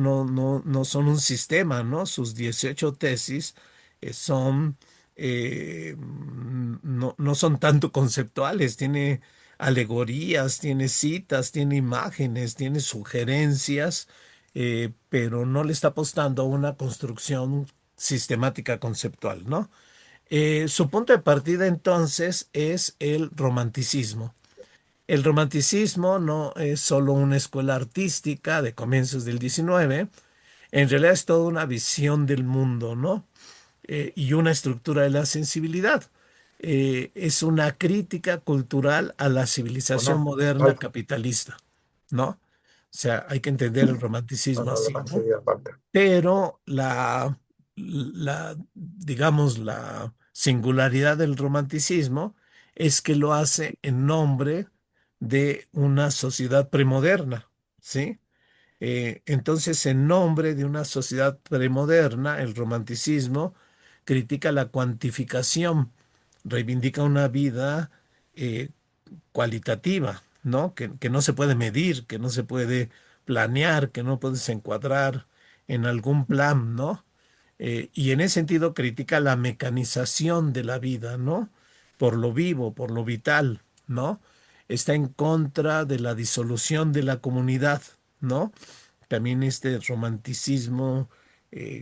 [SPEAKER 1] son un sistema, ¿no? Sus 18 tesis son, no son tanto conceptuales, tiene alegorías, tiene citas, tiene imágenes, tiene sugerencias, pero no le está apostando a una construcción sistemática conceptual, ¿no? Su punto de partida entonces es el romanticismo. El romanticismo no es solo una escuela artística de comienzos del 19, en realidad es toda una visión del mundo, ¿no? Y una estructura de la sensibilidad. Es una crítica cultural a la civilización
[SPEAKER 4] Bueno,
[SPEAKER 1] moderna
[SPEAKER 4] ay,
[SPEAKER 1] capitalista, ¿no? O sea, hay que entender el
[SPEAKER 4] no,
[SPEAKER 1] romanticismo
[SPEAKER 4] no, lo
[SPEAKER 1] así,
[SPEAKER 4] demás
[SPEAKER 1] ¿no?
[SPEAKER 4] sigue aparte.
[SPEAKER 1] Pero digamos, la singularidad del romanticismo es que lo hace en nombre de una sociedad premoderna, ¿sí? Entonces, en nombre de una sociedad premoderna, el romanticismo critica la cuantificación, reivindica una vida eh, cualitativa, ¿no? Que no se puede medir, que no se puede planear, que no puedes encuadrar. en algún plan, ¿no? Y en ese sentido critica la mecanización de la vida, ¿no? Por lo vivo, por lo vital, ¿no? Está en contra de la disolución de la comunidad, ¿no? También este romanticismo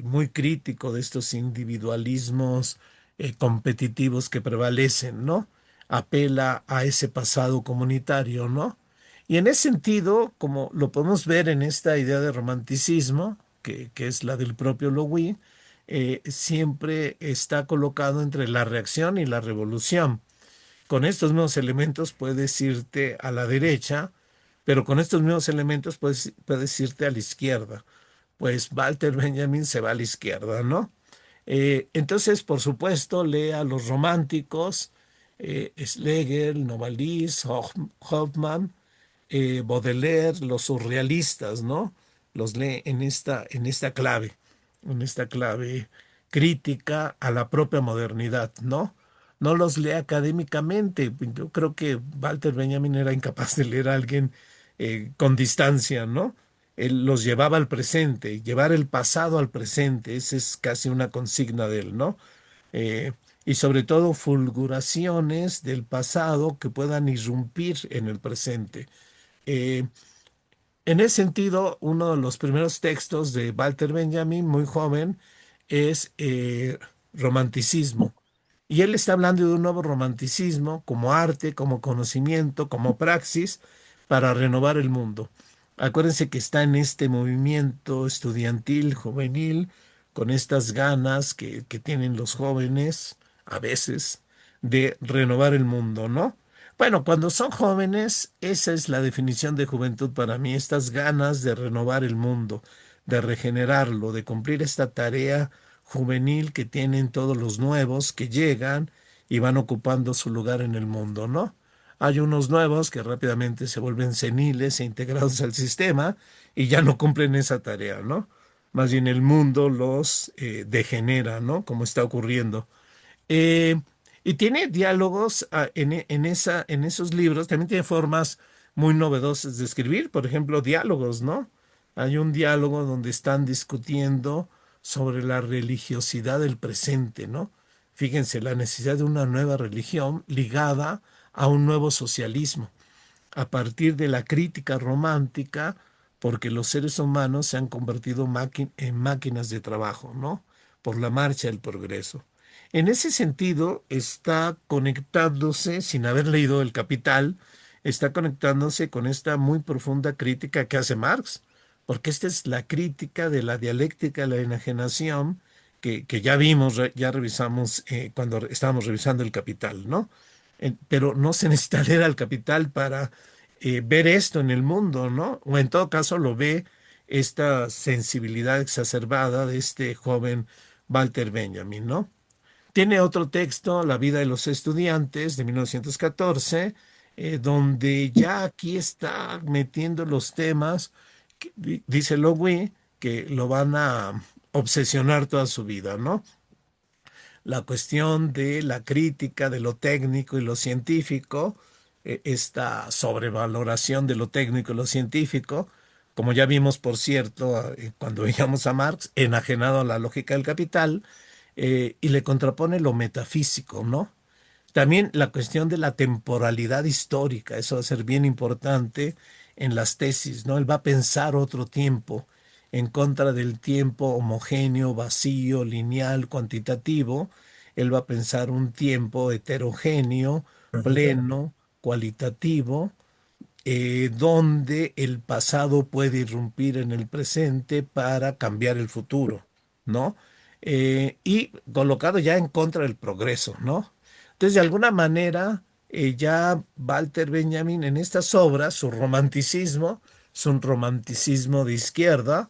[SPEAKER 1] muy crítico de estos individualismos competitivos que prevalecen, ¿no? Apela a ese pasado comunitario, ¿no? Y en ese sentido, como lo podemos ver en esta idea de romanticismo, que es la del propio Lowey, siempre está colocado entre la reacción y la revolución. Con estos mismos elementos puedes irte a la derecha, pero con estos mismos elementos puedes irte a la izquierda. Pues Walter Benjamin se va a la izquierda, ¿no? Entonces, por supuesto, lee a los románticos, Schlegel, Novalis, Hoffman, Baudelaire, los surrealistas, ¿no? Los lee en esta clave crítica a la propia modernidad, ¿no? No los lee académicamente. Yo creo que Walter Benjamin era incapaz de leer a alguien con distancia, ¿no? Él los llevaba al presente, llevar el pasado al presente, esa es casi una consigna de él, ¿no? Eh, y sobre todo fulguraciones del pasado que puedan irrumpir en el presente. Eh, en ese sentido, uno de los primeros textos de Walter Benjamin, muy joven, es Romanticismo. Y él está hablando de un nuevo romanticismo como arte, como conocimiento, como praxis para renovar el mundo. Acuérdense que está en este movimiento estudiantil, juvenil, con estas ganas que tienen los jóvenes a veces de renovar el mundo, ¿no? Bueno, cuando son jóvenes, esa es la definición de juventud para mí, estas ganas de renovar el mundo, de regenerarlo, de cumplir esta tarea juvenil que tienen todos los nuevos que llegan y van ocupando su lugar en el mundo, ¿no? Hay unos nuevos que rápidamente se vuelven seniles e integrados al sistema y ya no cumplen esa tarea, ¿no? Más bien el mundo los degenera, ¿no? Como está ocurriendo. Eh, y tiene diálogos en esos libros, también tiene formas muy novedosas de escribir, por ejemplo, diálogos, ¿no? Hay un diálogo donde están discutiendo sobre la religiosidad del presente, ¿no? Fíjense, la necesidad de una nueva religión ligada a un nuevo socialismo a partir de la crítica romántica, porque los seres humanos se han convertido en máquinas de trabajo, ¿no? Por la marcha del progreso. En ese sentido, está conectándose, sin haber leído El Capital, está conectándose con esta muy profunda crítica que hace Marx, porque esta es la crítica de la dialéctica de la enajenación que ya vimos, ya revisamos cuando estábamos revisando El Capital, ¿no? Pero no se necesita leer al Capital para ver esto en el mundo, ¿no? O en todo caso lo ve esta sensibilidad exacerbada de este joven Walter Benjamin, ¿no? Tiene otro texto, La vida de los estudiantes, de 1914, donde ya aquí está metiendo los temas, dice Lowe, que lo van a obsesionar toda su vida, ¿no? La cuestión de la crítica de lo técnico y lo científico, esta sobrevaloración de lo técnico y lo científico, como ya vimos, por cierto, cuando veíamos a Marx, enajenado a la lógica del capital, y le contrapone lo metafísico, ¿no? También la cuestión de la temporalidad histórica, eso va a ser bien importante en las tesis, ¿no? Él va a pensar otro tiempo en contra del tiempo homogéneo, vacío, lineal, cuantitativo. Él va a pensar un tiempo heterogéneo, pleno, cualitativo, donde el pasado puede irrumpir en el presente para cambiar el futuro, ¿no? Y colocado ya en contra del progreso, ¿no? Entonces, de alguna manera, ya Walter Benjamin en estas obras, su romanticismo, es un romanticismo de izquierda,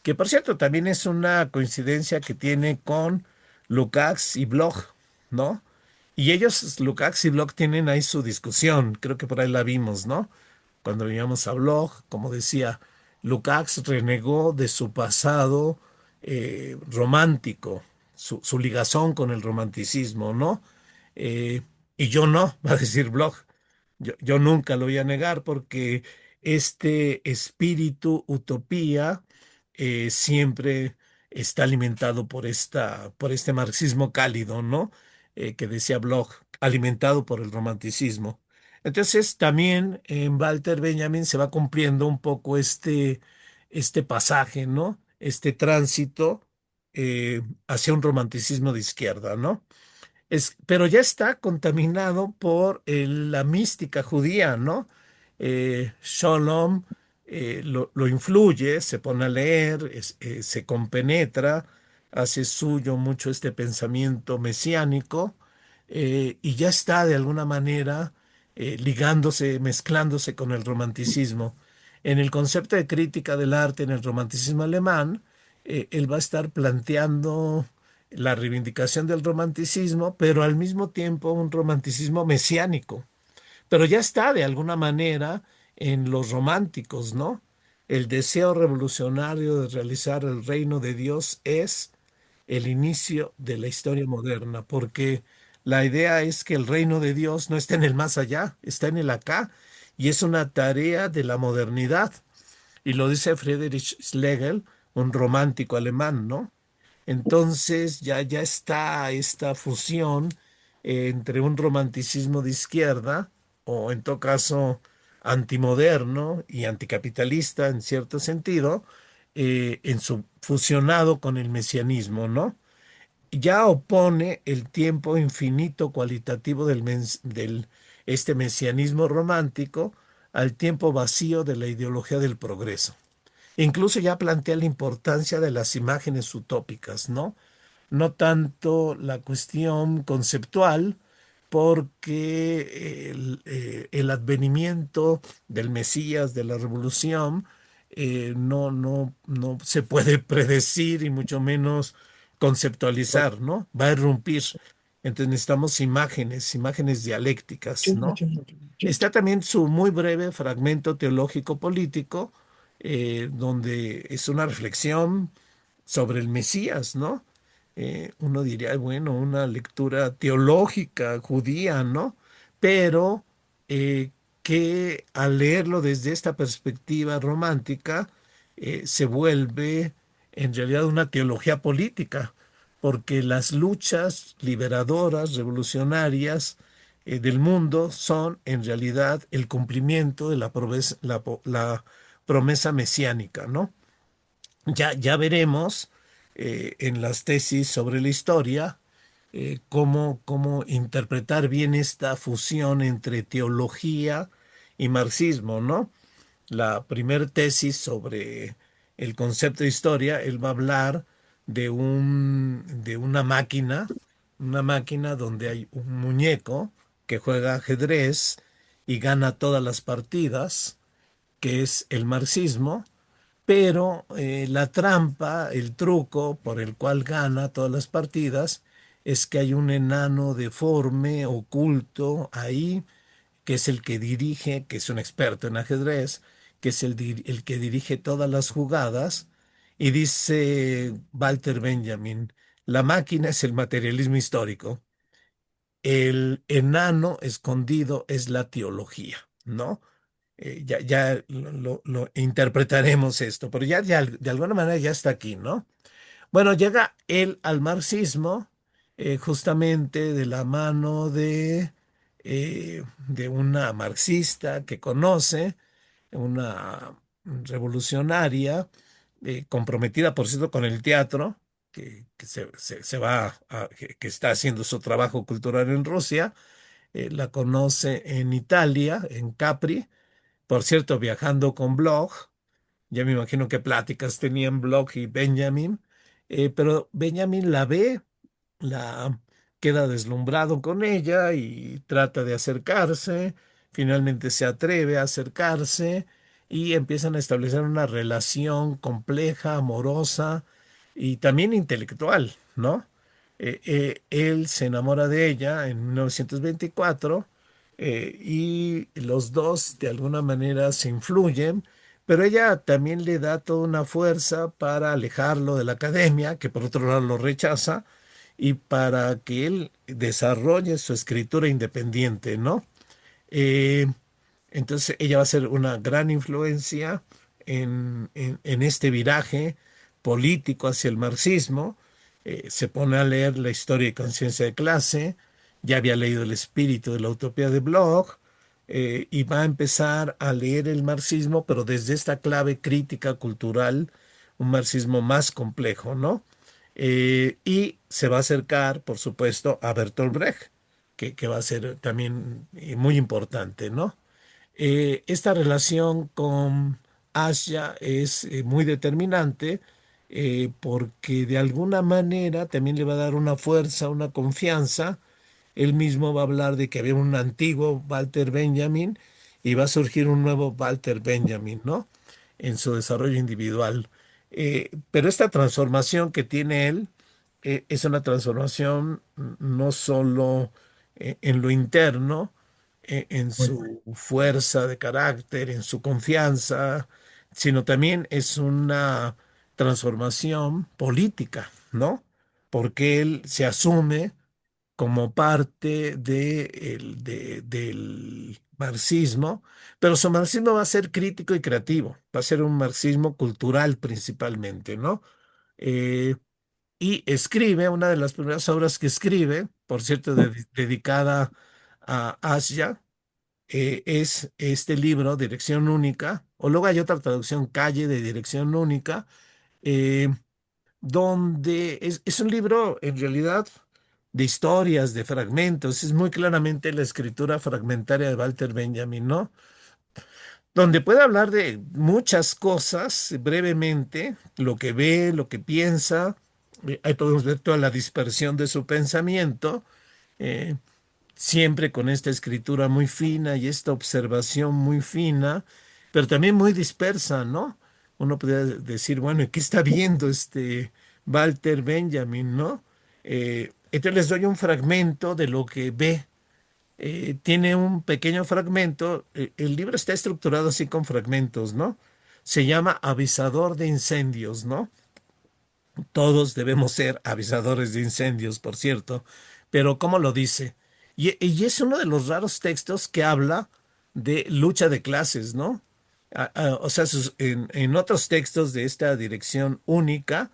[SPEAKER 1] que por cierto también es una coincidencia que tiene con Lukács y Bloch, ¿no? Y ellos, Lukács y Bloch, tienen ahí su discusión, creo que por ahí la vimos, ¿no? Cuando veíamos a Bloch, como decía, Lukács renegó de su pasado romántico, su ligazón con el romanticismo, ¿no? Eh, y yo no, va a decir Bloch. Yo nunca lo voy a negar porque este espíritu utopía siempre está alimentado por este marxismo cálido, ¿no? Que decía Bloch, alimentado por el romanticismo. Entonces, también en Walter Benjamin se va cumpliendo un poco este pasaje, ¿no? Este tránsito hacia un romanticismo de izquierda, ¿no? Pero ya está contaminado por la mística judía, ¿no? Sholom lo influye, se pone a leer, se compenetra, hace suyo mucho este pensamiento mesiánico y ya está de alguna manera ligándose, mezclándose con el romanticismo. En el concepto de crítica del arte en el romanticismo alemán, él va a estar planteando la reivindicación del romanticismo, pero al mismo tiempo un romanticismo mesiánico. Pero ya está de alguna manera en los románticos, ¿no? El deseo revolucionario de realizar el reino de Dios es el inicio de la historia moderna, porque la idea es que el reino de Dios no está en el más allá, está en el acá, y es una tarea de la modernidad. Y lo dice Friedrich Schlegel, un romántico alemán, ¿no? Entonces ya está esta fusión entre un romanticismo de izquierda, o en todo caso antimoderno y anticapitalista en cierto sentido, fusionado con el mesianismo, ¿no? Ya opone el tiempo infinito cualitativo este mesianismo romántico al tiempo vacío de la ideología del progreso. Incluso ya plantea la importancia de las imágenes utópicas, ¿no? No tanto la cuestión conceptual, porque el advenimiento del Mesías, de la revolución, no se puede predecir y mucho menos conceptualizar, ¿no? Va a irrumpir. Entonces necesitamos imágenes, imágenes dialécticas, ¿no? Está también su muy breve fragmento teológico político, donde es una reflexión sobre el Mesías, ¿no? Uno diría, bueno, una lectura teológica judía, ¿no? Pero que al leerlo desde esta perspectiva romántica, se vuelve en realidad una teología política, porque las luchas liberadoras, revolucionarias, del mundo son en realidad el cumplimiento de la promesa mesiánica, ¿no? Ya veremos en las tesis sobre la historia cómo interpretar bien esta fusión entre teología y marxismo, ¿no? La primera tesis sobre el concepto de historia, él va a hablar de una máquina donde hay un muñeco que juega ajedrez y gana todas las partidas, que es el marxismo, pero la trampa, el truco por el cual gana todas las partidas, es que hay un enano deforme, oculto ahí, que es el que dirige, que es un experto en ajedrez, que es el que dirige todas las jugadas. Y dice Walter Benjamin, la máquina es el materialismo histórico, el enano escondido es la teología, ¿no? Ya lo interpretaremos esto, pero ya de alguna manera ya está aquí, ¿no? Bueno, llega él al marxismo justamente de la mano de una marxista que conoce, una revolucionaria, comprometida, por cierto, con el teatro, que se va que está haciendo su trabajo cultural en Rusia, la conoce en Italia, en Capri, por cierto, viajando con Bloch. Ya me imagino qué pláticas tenían Bloch y Benjamin, pero Benjamin la ve, la queda deslumbrado con ella y trata de acercarse, finalmente se atreve a acercarse y empiezan a establecer una relación compleja, amorosa y también intelectual, ¿no? Él se enamora de ella en 1924 y los dos de alguna manera se influyen, pero ella también le da toda una fuerza para alejarlo de la academia, que por otro lado lo rechaza, y para que él desarrolle su escritura independiente, ¿no? Eh, entonces ella va a ser una gran influencia en este viraje político hacia el marxismo. Se pone a leer la historia y conciencia de clase, ya había leído El espíritu de la utopía de Bloch, y va a empezar a leer el marxismo, pero desde esta clave crítica cultural, un marxismo más complejo, ¿no? Y se va a acercar, por supuesto, a Bertolt Brecht, que va a ser también muy importante, ¿no? Esta relación con Asia es muy determinante, porque de alguna manera también le va a dar una fuerza, una confianza. Él mismo va a hablar de que había un antiguo Walter Benjamin y va a surgir un nuevo Walter Benjamin, ¿no? En su desarrollo individual. Pero esta transformación que tiene él es una transformación no solo en lo interno, en
[SPEAKER 2] Muy
[SPEAKER 1] su fuerza de carácter, en su confianza, sino también es una transformación política, ¿no? Porque él se asume como parte del marxismo, pero su marxismo va a ser crítico y creativo, va a ser un marxismo cultural principalmente, ¿no? Eh, y escribe, una de las primeras obras que escribe, por cierto, dedicada a Asia, es este libro, Dirección Única, o luego hay otra traducción, Calle de Dirección Única, eh, donde es un libro en realidad de historias, de fragmentos, es muy claramente la escritura fragmentaria de Walter Benjamin, ¿no? Donde puede hablar de muchas cosas brevemente, lo que ve, lo que piensa, ahí podemos ver toda la dispersión de su pensamiento, eh, siempre con esta escritura muy fina y esta observación muy fina, pero también muy dispersa, ¿no? Uno podría decir, bueno, ¿y qué está viendo este Walter Benjamin, ¿no? Entonces les doy un fragmento de lo que ve. Tiene un pequeño fragmento, el libro está estructurado así con fragmentos, ¿no? Se llama Avisador de Incendios, ¿no? Todos debemos ser avisadores de incendios, por cierto, pero ¿cómo lo dice? Y es uno de los raros textos que habla de lucha de clases, ¿no? O sea, en otros textos de esta dirección única,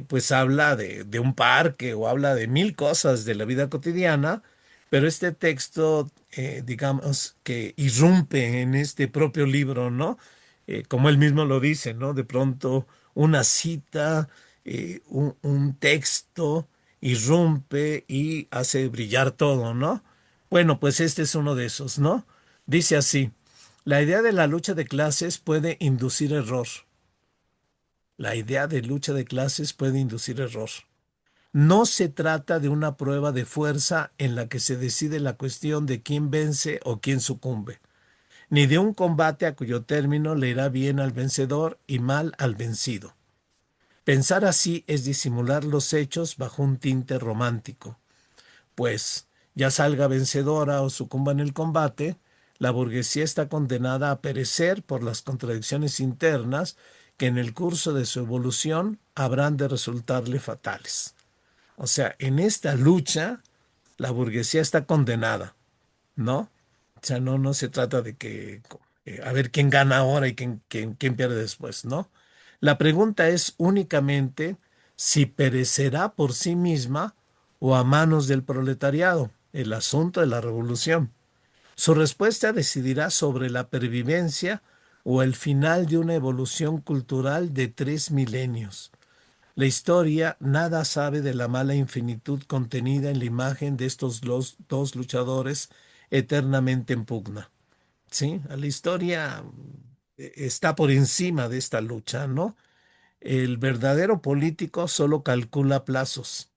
[SPEAKER 1] pues habla de un parque o habla de mil cosas de la vida cotidiana, pero este texto, digamos, que irrumpe en este propio libro, ¿no? Como él mismo lo dice, ¿no? De pronto una cita, un texto irrumpe y hace brillar todo, ¿no? Bueno, pues este es uno de esos, ¿no? Dice así, la idea de la lucha de clases puede inducir error. La idea de lucha de clases puede inducir error. No se trata de una prueba de fuerza en la que se decide la cuestión de quién vence o quién sucumbe, ni de un combate a cuyo término le irá bien al vencedor y mal al vencido. Pensar así es disimular los hechos bajo un tinte romántico, pues, ya salga vencedora o sucumba en el combate, la burguesía está condenada a perecer por las contradicciones internas que en el curso de su evolución habrán de resultarle fatales. O sea, en esta lucha, la burguesía está condenada, ¿no? O sea, no se trata de que a ver quién gana ahora y quién pierde después, ¿no? La pregunta es únicamente si perecerá por sí misma o a manos del proletariado, el asunto de la revolución. Su respuesta decidirá sobre la pervivencia o el final de una evolución cultural de 3 milenios. La historia nada sabe de la mala infinitud contenida en la imagen de estos dos luchadores eternamente en pugna. ¿Sí? La historia está por encima de esta lucha, ¿no? El verdadero político solo calcula plazos.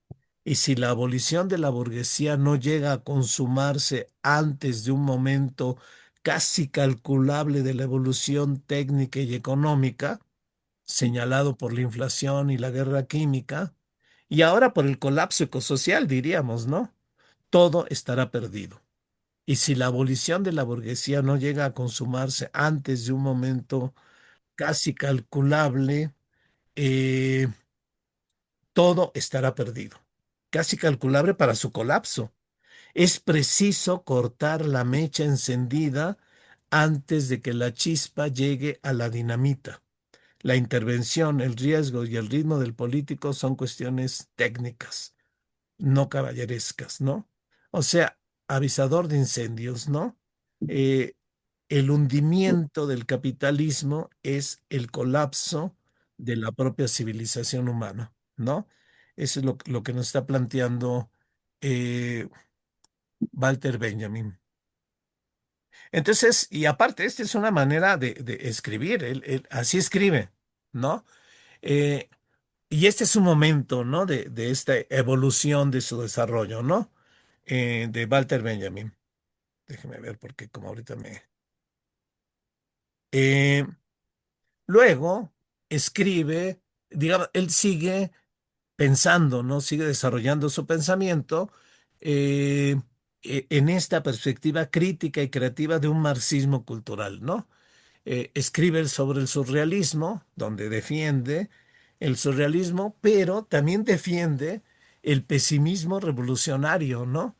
[SPEAKER 1] Y si la abolición de la burguesía no llega a consumarse antes de un momento casi calculable de la evolución técnica y económica, señalado por la inflación y la guerra química, y ahora por el colapso ecosocial, diríamos, ¿no? Todo estará perdido. Y si la abolición de la burguesía no llega a consumarse antes de un momento casi calculable, eh, todo estará perdido. Casi calculable para su colapso. Es preciso cortar la mecha encendida antes de que la chispa llegue a la dinamita. La intervención, el riesgo y el ritmo del político son cuestiones técnicas, no caballerescas, ¿no? O sea, avisador de incendios, ¿no? Eh, el hundimiento del capitalismo es el colapso de la propia civilización humana, ¿no? Eso es lo que nos está planteando eh, Walter Benjamin. Entonces, y aparte, esta es una manera de escribir, él así escribe, ¿no? Eh, y este es un momento, ¿no? De esta evolución de su desarrollo, ¿no? De Walter Benjamin. Déjeme ver porque como ahorita me... Eh, luego escribe, digamos, él sigue pensando, ¿no? Sigue desarrollando su pensamiento eh, en esta perspectiva crítica y creativa de un marxismo cultural, ¿no? Escribe sobre el surrealismo, donde defiende el surrealismo, pero también defiende el pesimismo revolucionario, ¿no?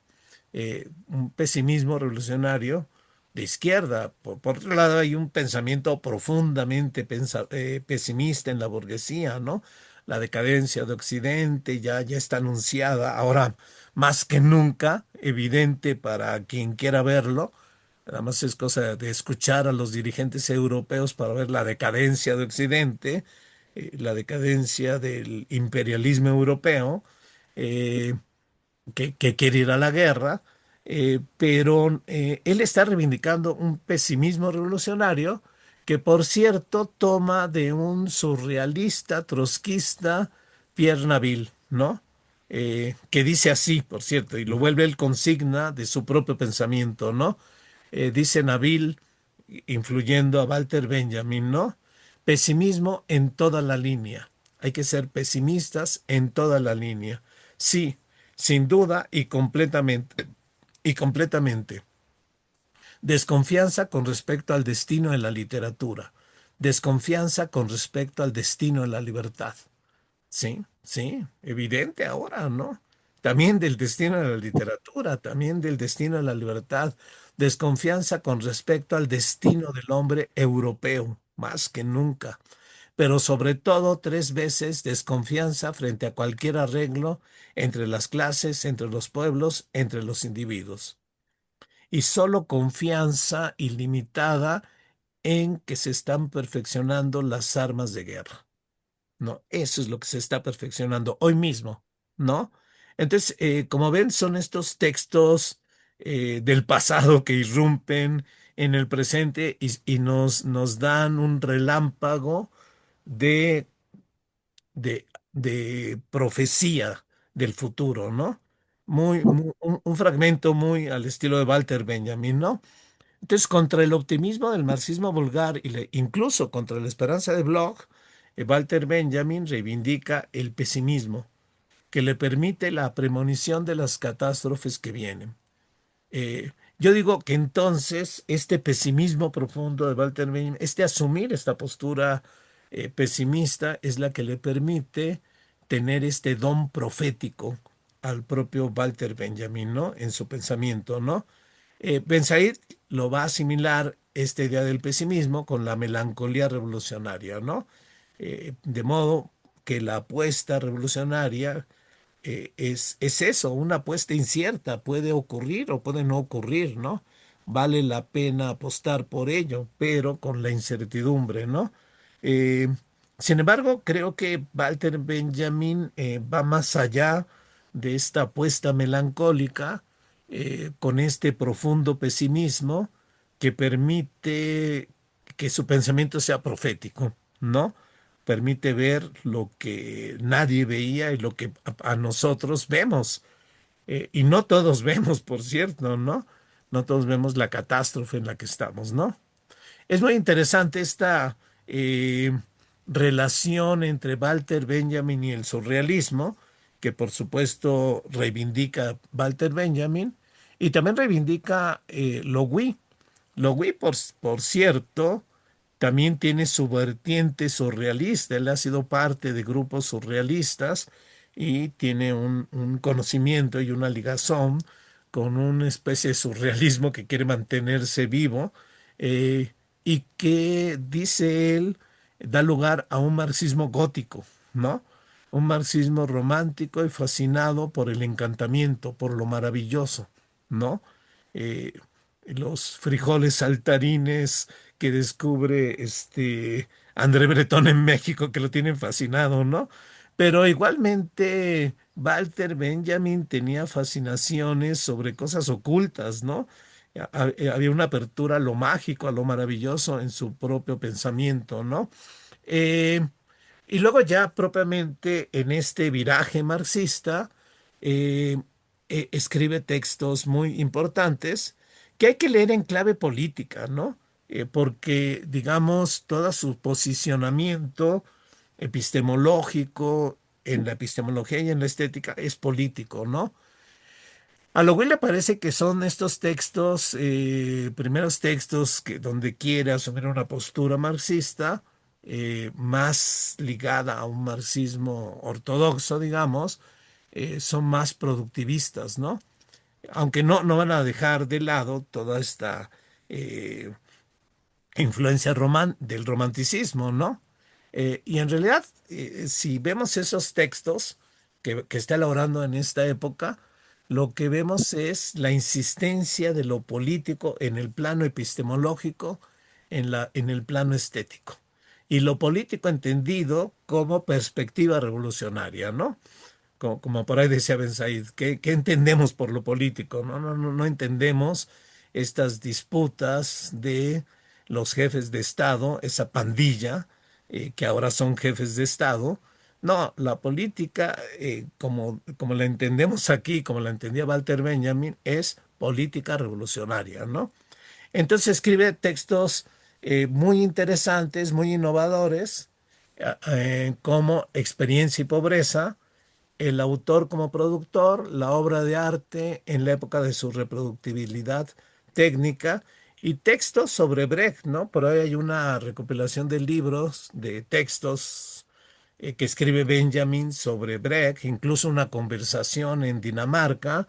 [SPEAKER 1] Un pesimismo revolucionario de izquierda. Por otro lado, hay un pensamiento profundamente pesimista en la burguesía, ¿no? La decadencia de Occidente ya está anunciada, ahora más que nunca, evidente para quien quiera verlo. Nada más es cosa de escuchar a los dirigentes europeos para ver la decadencia de Occidente, la decadencia del imperialismo europeo. eh, que quiere ir a la guerra, pero él está reivindicando un pesimismo revolucionario que, por cierto, toma de un surrealista trotskista, Pierre Naville, ¿no? Que dice así, por cierto, y lo vuelve él consigna de su propio pensamiento, ¿no? Dice Naville, influyendo a Walter Benjamin, ¿no? Pesimismo en toda la línea. Hay que ser pesimistas en toda la línea. Sí, sin duda y completamente. Y completamente. Desconfianza con respecto al destino de la literatura. Desconfianza con respecto al destino de la libertad. Sí, sí, evidente ahora, ¿no? También del destino de la literatura, también del destino de la libertad. Desconfianza con respecto al destino del hombre europeo, más que nunca. Pero sobre todo, tres veces desconfianza frente a cualquier arreglo entre las clases, entre los pueblos, entre los individuos. Y solo confianza ilimitada en que se están perfeccionando las armas de guerra. ¿No? Eso es lo que se está perfeccionando hoy mismo, ¿no? Entonces, como ven, son estos textos del pasado que irrumpen en el presente y nos dan un relámpago de, de profecía del futuro, ¿no? Un fragmento muy al estilo de Walter Benjamin, ¿no? Entonces, contra el optimismo del marxismo vulgar incluso contra la esperanza de Bloch, Walter Benjamin reivindica el pesimismo que le permite la premonición de las catástrofes que vienen. Yo digo que entonces este pesimismo profundo de Walter Benjamin, este asumir esta postura pesimista es la que le permite tener este don profético al propio Walter Benjamin, ¿no? En su pensamiento, ¿no? Ben Said lo va a asimilar esta idea del pesimismo con la melancolía revolucionaria, ¿no? De modo que la apuesta revolucionaria es eso, una apuesta incierta, puede ocurrir o puede no ocurrir, ¿no? Vale la pena apostar por ello, pero con la incertidumbre, ¿no? Eh, Sin embargo, creo que Walter Benjamin va más allá de esta apuesta melancólica, con este profundo pesimismo que permite que su pensamiento sea profético, ¿no? Permite ver lo que nadie veía y lo que a nosotros vemos. Y no todos vemos, por cierto, ¿no? No todos vemos la catástrofe en la que estamos, ¿no? Es muy interesante esta eh, relación entre Walter Benjamin y el surrealismo, que por supuesto reivindica Walter Benjamin, y también reivindica Logui. Logui, por cierto, también tiene su vertiente surrealista. Él ha sido parte de grupos surrealistas y tiene un conocimiento y una ligazón con una especie de surrealismo que quiere mantenerse vivo eh, y que, dice él, da lugar a un marxismo gótico, ¿no? Un marxismo romántico y fascinado por el encantamiento, por lo maravilloso, ¿no? Eh, los frijoles saltarines que descubre André Breton en México, que lo tienen fascinado, ¿no? Pero igualmente Walter Benjamin tenía fascinaciones sobre cosas ocultas, ¿no? Había una apertura a lo mágico, a lo maravilloso en su propio pensamiento, ¿no? Eh, y luego ya propiamente en este viraje marxista, eh, escribe textos muy importantes que hay que leer en clave política, ¿no? Porque, digamos, todo su posicionamiento epistemológico en la epistemología y en la estética es político, ¿no? A lo güey le parece que son estos textos, primeros textos que donde quiere asumir una postura marxista, más ligada a un marxismo ortodoxo, digamos, son más productivistas, ¿no? Aunque no van a dejar de lado toda esta eh, influencia del romanticismo, ¿no? Y en realidad, si vemos esos textos que está elaborando en esta época, lo que vemos es la insistencia de lo político en el plano epistemológico, en el plano estético. Y lo político entendido como perspectiva revolucionaria, ¿no? Como por ahí decía Ben Said, ¿qué entendemos por lo político? No entendemos estas disputas de los jefes de Estado, esa pandilla, que ahora son jefes de Estado. No, la política, como la entendemos aquí, como la entendía Walter Benjamin, es política revolucionaria, ¿no? Entonces escribe textos muy interesantes, muy innovadores, como Experiencia y Pobreza, el autor como productor, la obra de arte en la época de su reproductibilidad técnica y textos sobre Brecht, ¿no? Por ahí hay una recopilación de libros, de textos que escribe Benjamin sobre Brecht, incluso una conversación en Dinamarca.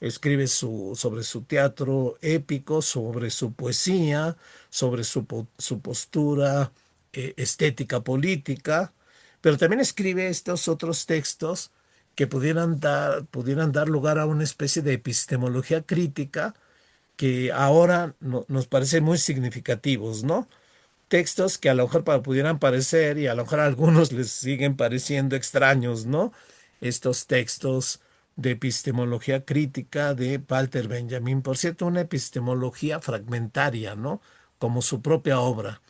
[SPEAKER 1] Escribe sobre su teatro épico, sobre su poesía, sobre su postura estética política, pero también escribe estos otros textos que pudieran dar lugar a una especie de epistemología crítica que ahora nos parecen muy significativos, ¿no? Textos que a lo mejor pudieran parecer y a lo mejor a algunos les siguen pareciendo extraños, ¿no? Estos textos de epistemología crítica de Walter Benjamin. Por cierto, una epistemología fragmentaria, ¿no? Como su propia obra,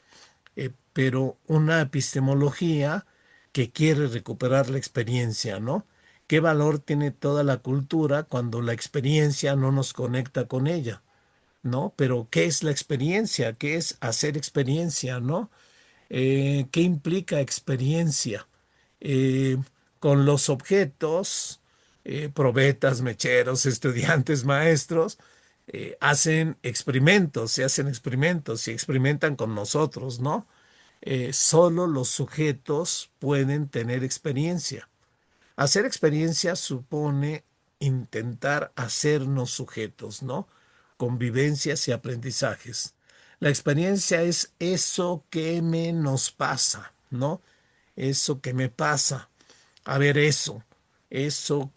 [SPEAKER 1] pero una epistemología que quiere recuperar la experiencia, ¿no? ¿Qué valor tiene toda la cultura cuando la experiencia no nos conecta con ella? ¿No? Pero ¿qué es la experiencia? ¿Qué es hacer experiencia? ¿No? ¿Qué implica experiencia? Eh, con los objetos, probetas, mecheros, estudiantes, maestros, se hacen experimentos y experimentan con nosotros, ¿no? Solo los sujetos pueden tener experiencia. Hacer experiencia supone intentar hacernos sujetos, ¿no? Convivencias y aprendizajes. La experiencia es eso que nos pasa, ¿no? Eso que me pasa. A ver, eso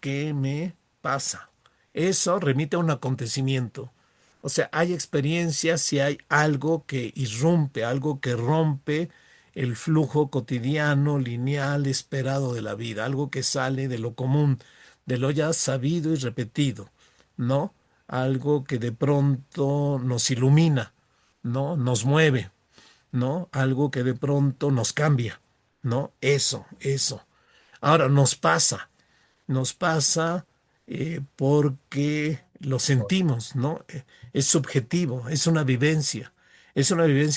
[SPEAKER 1] que me pasa. Eso remite a un acontecimiento. O sea, hay experiencias si hay algo que irrumpe, algo que rompe el flujo cotidiano, lineal, esperado de la vida, algo que sale de lo común, de lo ya sabido y repetido, ¿no? Algo que de pronto nos ilumina, ¿no? Nos mueve, ¿no? Algo que de pronto nos cambia, ¿no? Eso. Ahora nos pasa porque lo sentimos, ¿no? Es subjetivo, es una vivencia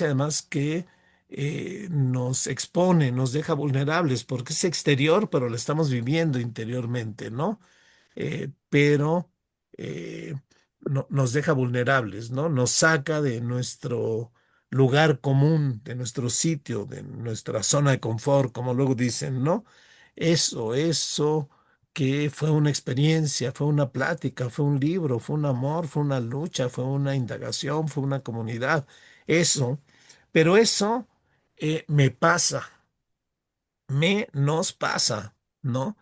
[SPEAKER 1] además que nos expone, nos deja vulnerables, porque es exterior, pero lo estamos viviendo interiormente, ¿no? Pero eh, nos deja vulnerables, ¿no? Nos saca de nuestro lugar común, de nuestro sitio, de nuestra zona de confort, como luego dicen, ¿no? Eso que fue una experiencia, fue una plática, fue un libro, fue un amor, fue una lucha, fue una indagación, fue una comunidad. Eso, pero eso me pasa, nos pasa, ¿no?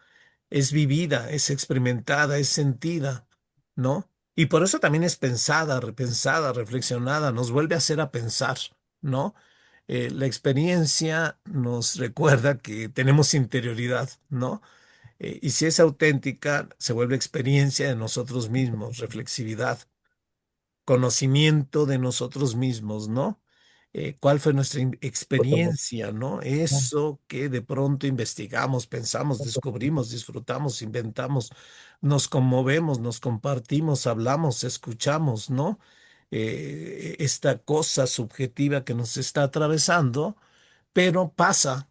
[SPEAKER 1] Es vivida, es experimentada, es sentida, ¿no? Y por eso también es pensada, repensada, reflexionada, nos vuelve a hacer a pensar, ¿no? La experiencia nos recuerda que tenemos interioridad, ¿no? Y si es auténtica, se vuelve experiencia de nosotros mismos, reflexividad, conocimiento de nosotros mismos, ¿no? ¿Cuál fue nuestra experiencia, ¿no? Eso que de pronto investigamos, pensamos, descubrimos, disfrutamos, inventamos, nos conmovemos, nos compartimos, hablamos, escuchamos, ¿no? Esta cosa subjetiva que nos está atravesando, pero pasa,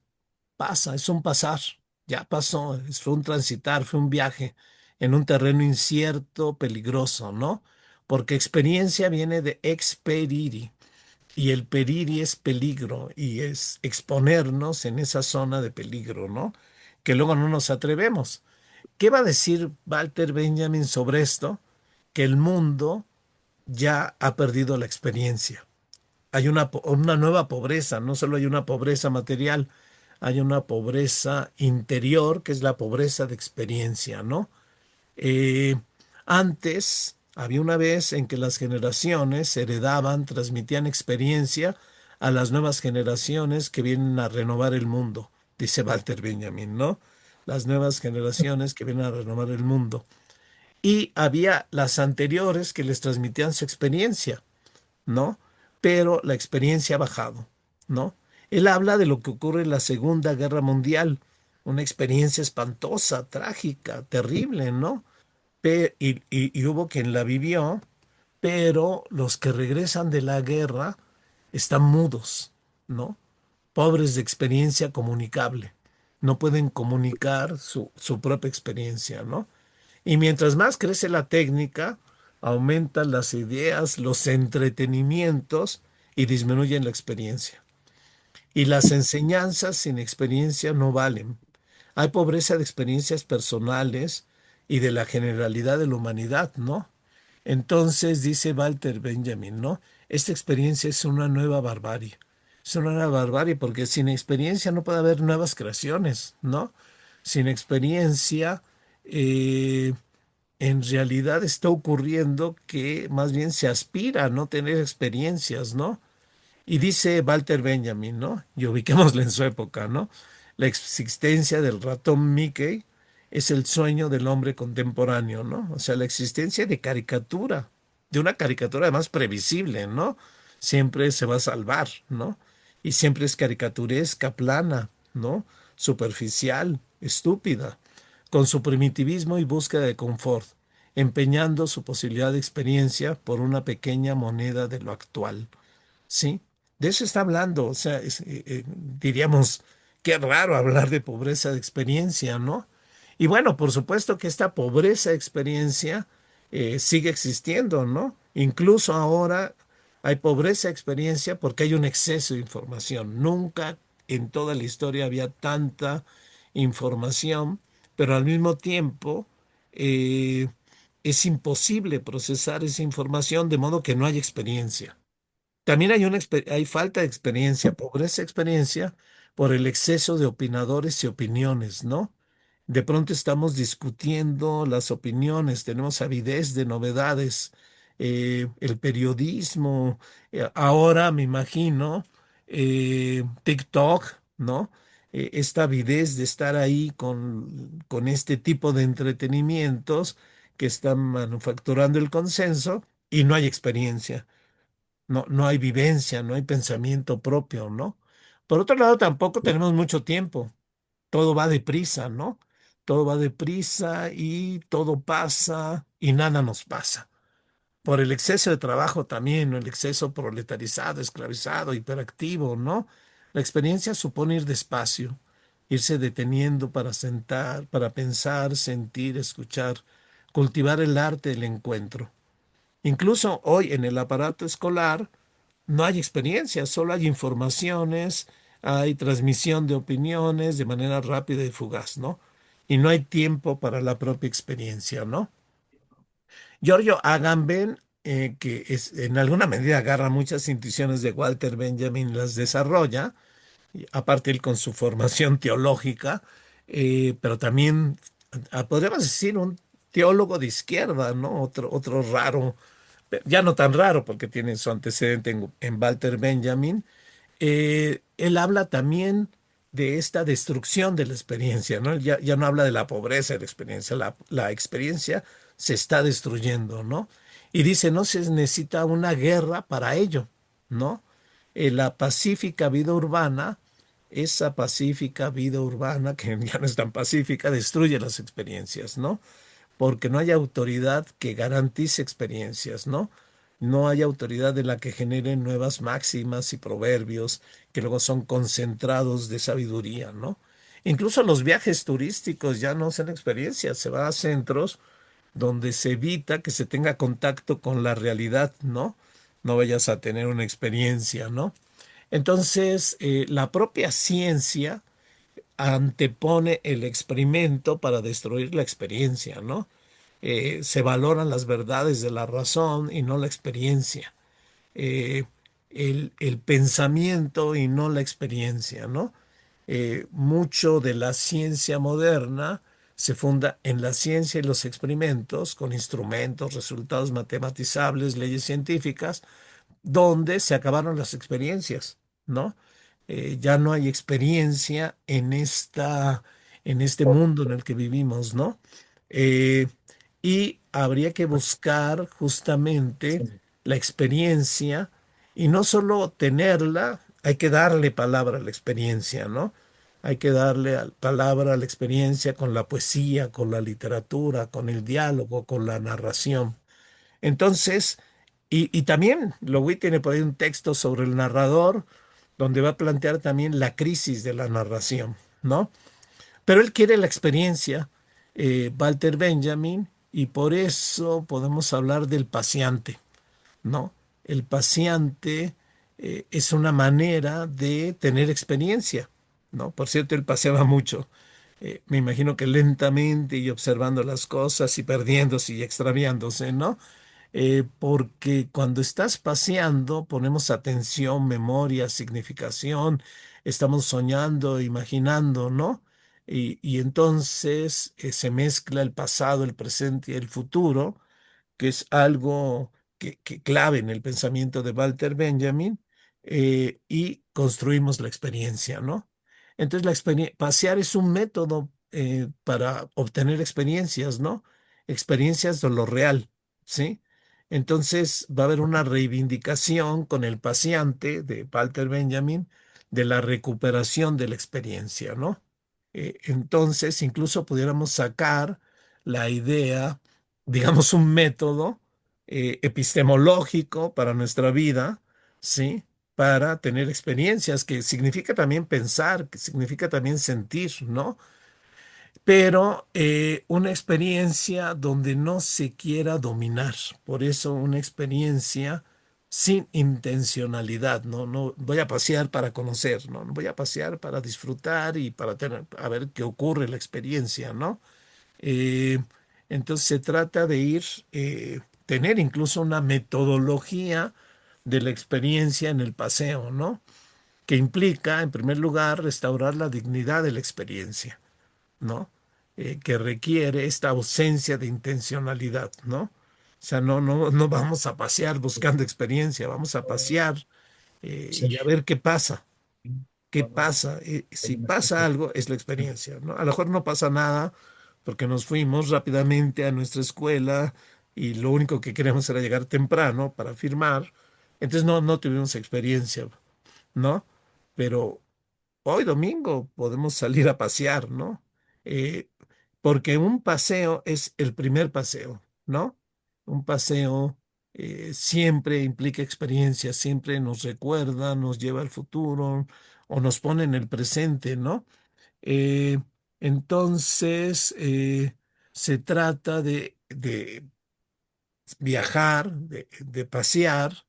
[SPEAKER 1] es un pasar, ya pasó, fue un transitar, fue un viaje en un terreno incierto, peligroso, ¿no? Porque experiencia viene de experiri, y el periri es peligro, y es exponernos en esa zona de peligro, ¿no? Que luego no nos atrevemos. ¿Qué va a decir Walter Benjamin sobre esto? Que el mundo ya ha perdido la experiencia. Hay una nueva pobreza, no solo hay una pobreza material, hay una pobreza interior, que es la pobreza de experiencia, ¿no? Eh, Antes había una vez en que las generaciones heredaban, transmitían experiencia a las nuevas generaciones que vienen a renovar el mundo, dice Walter Benjamin, ¿no? Las nuevas generaciones que vienen a renovar el mundo. Y había las anteriores que les transmitían su experiencia, ¿no? Pero la experiencia ha bajado, ¿no? Él habla de lo que ocurre en la Segunda Guerra Mundial, una experiencia espantosa, trágica, terrible, ¿no? Y hubo quien la vivió, pero los que regresan de la guerra están mudos, ¿no? Pobres de experiencia comunicable. No pueden comunicar su propia experiencia, ¿no? Y mientras más crece la técnica, aumentan las ideas, los entretenimientos y disminuyen la experiencia. Y las enseñanzas sin experiencia no valen. Hay pobreza de experiencias personales y de la generalidad de la humanidad, ¿no? Entonces dice Walter Benjamin, ¿no? Esta experiencia es una nueva barbarie. Es una nueva barbarie porque sin experiencia no puede haber nuevas creaciones, ¿no? Sin experiencia, eh, en realidad está ocurriendo que más bien se aspira a no tener experiencias, ¿no? Y dice Walter Benjamin, ¿no? Y ubiquémoslo en su época, ¿no? La existencia del ratón Mickey es el sueño del hombre contemporáneo, ¿no? O sea, la existencia de caricatura, de una caricatura además previsible, ¿no? Siempre se va a salvar, ¿no? Y siempre es caricaturesca, plana, ¿no? Superficial, estúpida, con su primitivismo y búsqueda de confort, empeñando su posibilidad de experiencia por una pequeña moneda de lo actual. Sí, de eso está hablando. O sea, diríamos, qué raro hablar de pobreza de experiencia, ¿no? Y bueno, por supuesto que esta pobreza de experiencia sigue existiendo, ¿no? Incluso ahora hay pobreza de experiencia porque hay un exceso de información. Nunca en toda la historia había tanta información, pero al mismo tiempo eh, es imposible procesar esa información de modo que no hay experiencia. También hay falta de experiencia, pobreza de experiencia por el exceso de opinadores y opiniones, ¿no? De pronto estamos discutiendo las opiniones, tenemos avidez de novedades, el periodismo, ahora me imagino, TikTok, ¿no? Esta avidez de estar ahí con este tipo de entretenimientos que están manufacturando el consenso y no hay experiencia. No, no hay vivencia, no hay pensamiento propio, ¿no? Por otro lado, tampoco tenemos mucho tiempo. Todo va deprisa, ¿no? Todo va deprisa y todo pasa y nada nos pasa. Por el exceso de trabajo también, ¿no? El exceso proletarizado, esclavizado, hiperactivo, ¿no? La experiencia supone ir despacio, irse deteniendo para sentar, para pensar, sentir, escuchar, cultivar el arte del encuentro. Incluso hoy en el aparato escolar, no hay experiencia, solo hay informaciones, hay transmisión de opiniones de manera rápida y fugaz, ¿no? Y no hay tiempo para la propia experiencia, ¿no? Giorgio Agamben que es, en alguna medida agarra muchas intuiciones de Walter Benjamin, las desarrolla, y aparte él con su formación teológica, pero también podríamos decir un teólogo de izquierda, ¿no? Otro raro, ya no tan raro porque tiene su antecedente en Walter Benjamin. Él habla también de esta destrucción de la experiencia, ¿no? Él ya no habla de la pobreza de la experiencia, la experiencia se está destruyendo, ¿no? Y dice, no se necesita una guerra para ello, ¿no? La pacífica vida urbana, esa pacífica vida urbana, que ya no es tan pacífica, destruye las experiencias, ¿no? Porque no hay autoridad que garantice experiencias, ¿no? No hay autoridad de la que genere nuevas máximas y proverbios que luego son concentrados de sabiduría, ¿no? Incluso los viajes turísticos ya no son experiencias, se va a centros donde se evita que se tenga contacto con la realidad, ¿no? No vayas a tener una experiencia, ¿no? Entonces, la propia ciencia antepone el experimento para destruir la experiencia, ¿no? Se valoran las verdades de la razón y no la experiencia. Eh, el pensamiento y no la experiencia, ¿no? Mucho de la ciencia moderna se funda en la ciencia y los experimentos con instrumentos, resultados matematizables, leyes científicas, donde se acabaron las experiencias, ¿no? Ya no hay experiencia en este mundo en el que vivimos, ¿no? Eh, y habría que buscar justamente la experiencia y no solo tenerla, hay que darle palabra a la experiencia, ¿no? Hay que darle palabra a la experiencia con la poesía, con la literatura, con el diálogo, con la narración. Entonces, y también Lowy tiene por ahí un texto sobre el narrador, donde va a plantear también la crisis de la narración, ¿no? Pero él quiere la experiencia, Walter Benjamin, y por eso podemos hablar del paciente, ¿no? El paciente es una manera de tener experiencia, ¿no? Por cierto, él paseaba mucho. Me imagino que lentamente y observando las cosas y perdiéndose y extraviándose, ¿no? Porque cuando estás paseando ponemos atención, memoria, significación, estamos soñando, imaginando, ¿no? Y entonces se mezcla el pasado, el presente y el futuro, que es algo que clave en el pensamiento de Walter Benjamin, y construimos la experiencia, ¿no? Entonces, pasear es un método para obtener experiencias, ¿no? Experiencias de lo real, ¿sí? Entonces, va a haber una reivindicación con el paciente de Walter Benjamin de la recuperación de la experiencia, ¿no? Entonces, incluso pudiéramos sacar la idea, digamos, un método epistemológico para nuestra vida, ¿sí? Para tener experiencias, que significa también pensar, que significa también sentir, ¿no? Pero una experiencia donde no se quiera dominar. Por eso una experiencia sin intencionalidad, ¿no? No voy a pasear para conocer, ¿no? No voy a pasear para disfrutar y para tener, a ver qué ocurre la experiencia, ¿no? Eh, entonces se trata de tener incluso una metodología de la experiencia en el paseo, ¿no? Que implica, en primer lugar, restaurar la dignidad de la experiencia, ¿no? Que requiere esta ausencia de intencionalidad, ¿no? O sea, no vamos a pasear buscando experiencia, vamos a pasear y a ver qué pasa. ¿Qué pasa? Si pasa algo, es la experiencia, ¿no? A lo mejor no pasa nada porque nos fuimos rápidamente a nuestra escuela y lo único que queremos era llegar temprano para firmar. Entonces no tuvimos experiencia, ¿no? Pero hoy domingo podemos salir a pasear, ¿no? Eh, Porque un paseo es el primer paseo, ¿no? Un paseo siempre implica experiencia, siempre nos recuerda, nos lleva al futuro o nos pone en el presente, ¿no? Eh, entonces, se trata de viajar, de pasear,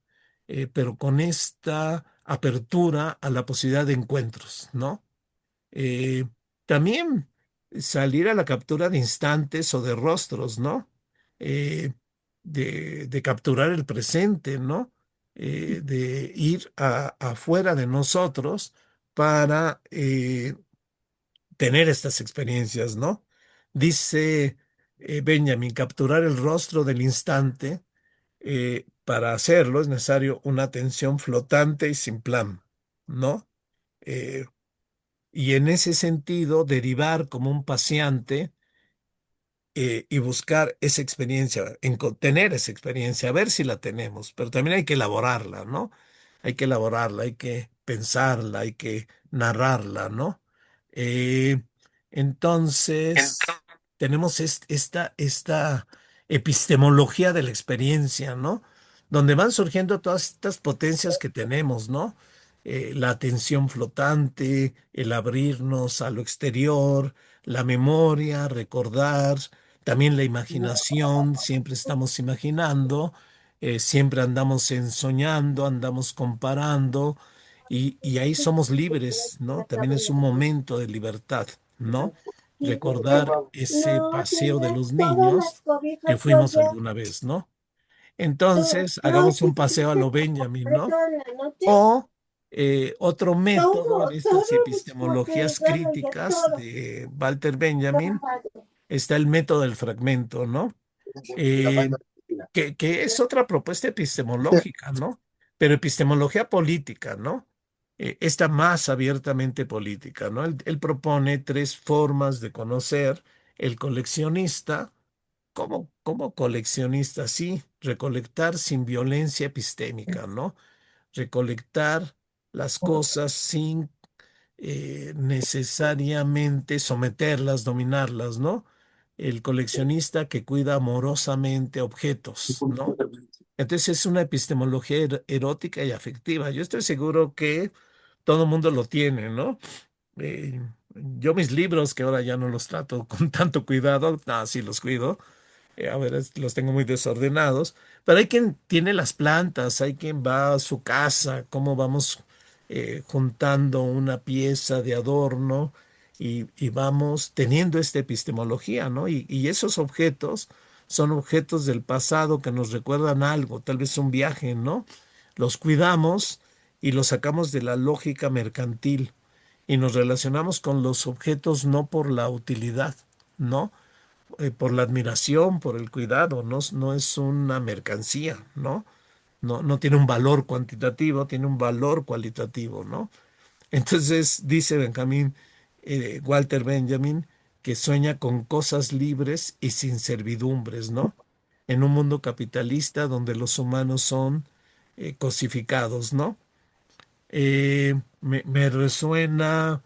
[SPEAKER 1] pero con esta apertura a la posibilidad de encuentros, ¿no? Eh, También salir a la captura de instantes o de rostros, ¿no? Eh, de capturar el presente, ¿no? De ir afuera de nosotros para tener estas experiencias, ¿no? Dice Benjamin, capturar el rostro del instante. Para hacerlo es necesario una atención flotante y sin plan, ¿no? Eh, y en ese sentido, derivar como un paseante y buscar esa experiencia, tener esa experiencia, a ver si la tenemos, pero también hay que elaborarla, ¿no? Hay que elaborarla, hay que pensarla, hay que narrarla, ¿no? Eh, entonces, tenemos esta epistemología de la experiencia, ¿no? Donde van surgiendo todas estas potencias que tenemos, ¿no? La atención flotante, el abrirnos a lo exterior, la memoria, recordar, también la imaginación, siempre estamos imaginando, siempre andamos ensoñando, andamos comparando y ahí somos libres, ¿no? También es un momento de libertad, ¿no? Recordar ese
[SPEAKER 4] No
[SPEAKER 1] paseo de
[SPEAKER 4] tienes
[SPEAKER 1] los
[SPEAKER 4] todas
[SPEAKER 1] niños
[SPEAKER 4] las
[SPEAKER 1] que
[SPEAKER 4] cobijas
[SPEAKER 1] fuimos
[SPEAKER 4] porque
[SPEAKER 1] alguna vez, ¿no? Entonces,
[SPEAKER 4] no
[SPEAKER 1] hagamos un
[SPEAKER 4] estuviste
[SPEAKER 1] paseo a lo Benjamin,
[SPEAKER 4] para
[SPEAKER 1] ¿no?
[SPEAKER 4] toda la noche.
[SPEAKER 1] O otro método en
[SPEAKER 4] Todos
[SPEAKER 1] estas
[SPEAKER 4] los papeles
[SPEAKER 1] epistemologías
[SPEAKER 4] de
[SPEAKER 1] críticas
[SPEAKER 4] todo
[SPEAKER 1] de Walter Benjamin
[SPEAKER 4] trabajo.
[SPEAKER 1] está el método del fragmento, ¿no? Eh, que es otra propuesta epistemológica, ¿no? Pero epistemología política, ¿no? Esta más abiertamente política, ¿no? Él propone tres formas de conocer el coleccionista como coleccionista, sí, recolectar sin violencia epistémica, ¿no? Recolectar las cosas sin necesariamente someterlas, dominarlas, ¿no? El coleccionista que cuida amorosamente objetos, ¿no? Entonces es una epistemología erótica y afectiva. Yo estoy seguro que todo mundo lo tiene, ¿no? Yo mis libros, que ahora ya no los trato con tanto cuidado, sí los cuido, a ver, los tengo muy desordenados, pero hay quien tiene las plantas, hay quien va a su casa, cómo vamos juntando una pieza de adorno y vamos teniendo esta epistemología, ¿no? Y esos objetos son objetos del pasado que nos recuerdan algo, tal vez un viaje, ¿no? Los cuidamos y los sacamos de la lógica mercantil y nos relacionamos con los objetos no por la utilidad, ¿no? Por la admiración, por el cuidado, no, no es una mercancía, ¿no? No, no tiene un valor cuantitativo, tiene un valor cualitativo, ¿no? Entonces dice Benjamin, Walter Benjamin, que sueña con cosas libres y sin servidumbres, ¿no? En un mundo capitalista donde los humanos son cosificados, ¿no? Me resuena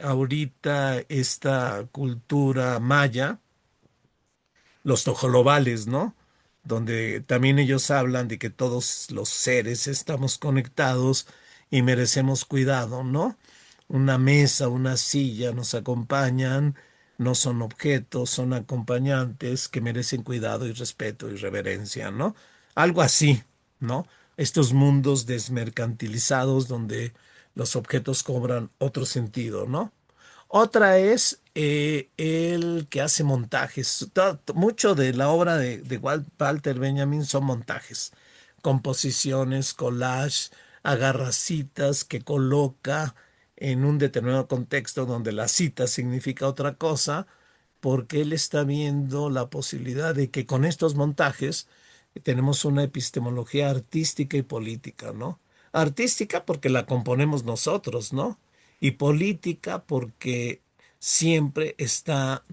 [SPEAKER 1] ahorita esta cultura maya, los tojolobales, ¿no? Donde también ellos hablan de que todos los seres estamos conectados y merecemos cuidado, ¿no? Una mesa, una silla nos acompañan, no son objetos, son acompañantes que merecen cuidado y respeto y reverencia, ¿no? Algo así, ¿no? Estos mundos desmercantilizados donde los objetos cobran otro sentido, ¿no? Otra es el que hace montajes. Mucho de la obra de Walter Benjamin son montajes, composiciones, collage, agarra citas que coloca en un determinado contexto donde la cita significa otra cosa, porque él está viendo la posibilidad de que con estos montajes tenemos una epistemología artística y política, ¿no? Artística porque la componemos nosotros, ¿no? Y política porque siempre está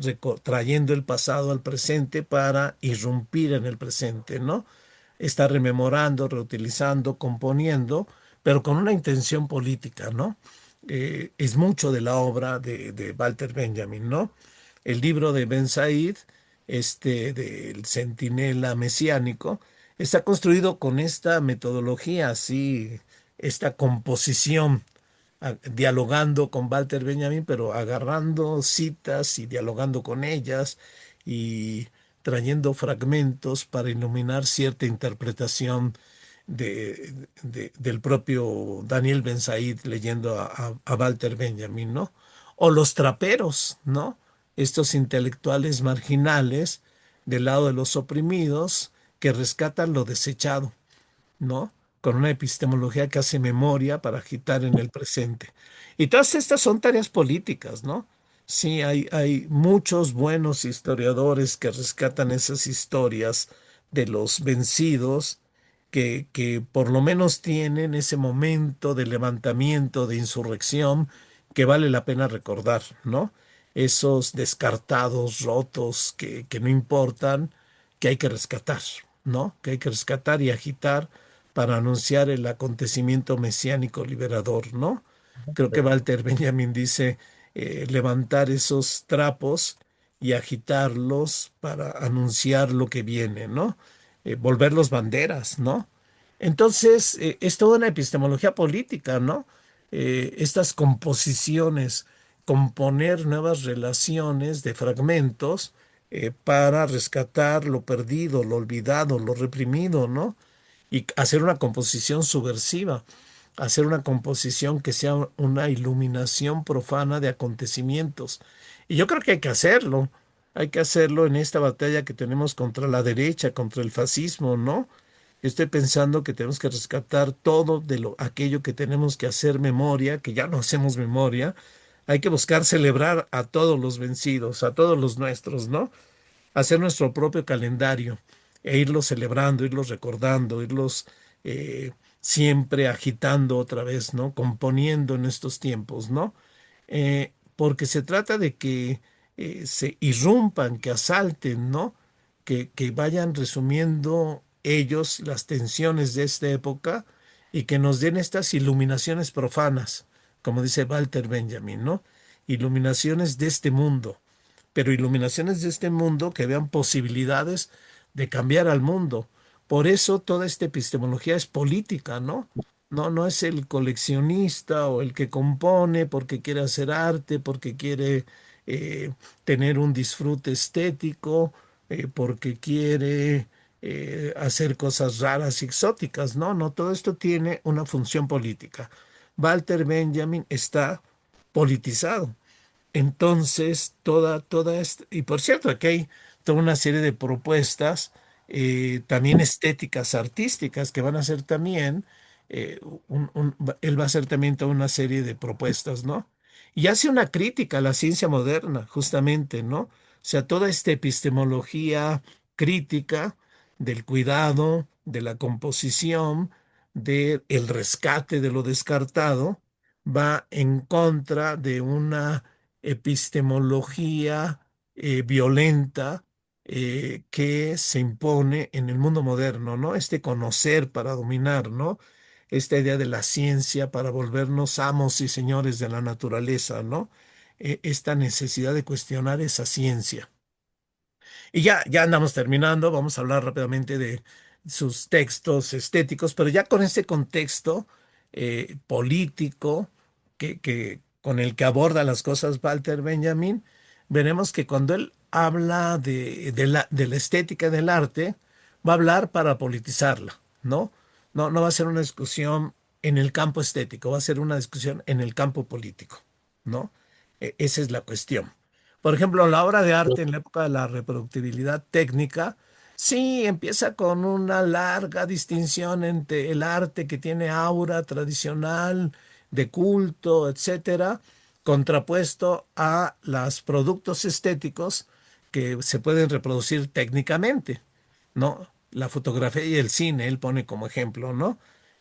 [SPEAKER 1] trayendo el pasado al presente para irrumpir en el presente, ¿no? Está rememorando, reutilizando, componiendo, pero con una intención política, ¿no? Es mucho de la obra de Walter Benjamin, ¿no? El libro de Ben Said, del Centinela Mesiánico, está construido con esta metodología, así, esta composición dialogando con Walter Benjamin, pero agarrando citas y dialogando con ellas y trayendo fragmentos para iluminar cierta interpretación del propio Daniel Ben Said leyendo a Walter Benjamin, ¿no? O los traperos, ¿no? Estos intelectuales marginales del lado de los oprimidos que rescata lo desechado, ¿no? Con una epistemología que hace memoria para agitar en el presente. Y todas estas son tareas políticas, ¿no? Sí, hay muchos buenos historiadores que rescatan esas historias de los vencidos, que por lo menos tienen ese momento de levantamiento, de insurrección, que vale la pena recordar, ¿no? Esos descartados, rotos, que no importan, que hay que rescatar, ¿no? Que hay que rescatar y agitar para anunciar el acontecimiento mesiánico liberador, ¿no? Creo que Walter Benjamin dice levantar esos trapos y agitarlos para anunciar lo que viene, ¿no? Volverlos banderas, ¿no? Entonces, es toda una epistemología política, ¿no? Estas composiciones, componer nuevas relaciones de fragmentos para rescatar lo perdido, lo olvidado, lo reprimido, ¿no? Y hacer una composición subversiva, hacer una composición que sea una iluminación profana de acontecimientos. Y yo creo que hay que hacerlo en esta batalla que tenemos contra la derecha, contra el fascismo, ¿no? Estoy pensando que tenemos que rescatar todo de aquello que tenemos que hacer memoria, que ya no hacemos memoria. Hay que buscar celebrar a todos los vencidos, a todos los nuestros, ¿no? Hacer nuestro propio calendario e irlos celebrando, irlos recordando, irlos siempre agitando otra vez, ¿no? Componiendo en estos tiempos, ¿no? Porque se trata de que se irrumpan, que asalten, ¿no? Que vayan resumiendo ellos las tensiones de esta época y que nos den estas iluminaciones profanas, como dice Walter Benjamin, ¿no? Iluminaciones de este mundo, pero iluminaciones de este mundo que vean posibilidades de cambiar al mundo. Por eso toda esta epistemología es política, ¿no? No es el coleccionista o el que compone porque quiere hacer arte, porque quiere tener un disfrute estético, porque quiere hacer cosas raras y exóticas. No, todo esto tiene una función política. Walter Benjamin está politizado. Entonces, toda esta, y por cierto, aquí hay toda una serie de propuestas, también estéticas, artísticas, que van a hacer también, él va a hacer también toda una serie de propuestas, ¿no? Y hace una crítica a la ciencia moderna, justamente, ¿no? O sea, toda esta epistemología crítica del cuidado, de la composición, del rescate de lo descartado, va en contra de una epistemología violenta que se impone en el mundo moderno, ¿no? Este conocer para dominar, ¿no? Esta idea de la ciencia para volvernos amos y señores de la naturaleza, ¿no? Esta necesidad de cuestionar esa ciencia. Y ya andamos terminando, vamos a hablar rápidamente de sus textos estéticos, pero ya con este contexto político con el que aborda las cosas Walter Benjamin, veremos que cuando él habla de la estética del arte, va a hablar para politizarla, ¿no? No va a ser una discusión en el campo estético, va a ser una discusión en el campo político, ¿no? Esa es la cuestión. Por ejemplo, la obra de arte en la época de la reproductibilidad técnica, sí empieza con una larga distinción entre el arte que tiene aura tradicional, de culto, etcétera, contrapuesto a los productos estéticos que se pueden reproducir técnicamente, ¿no? La fotografía y el cine, él pone como ejemplo, ¿no?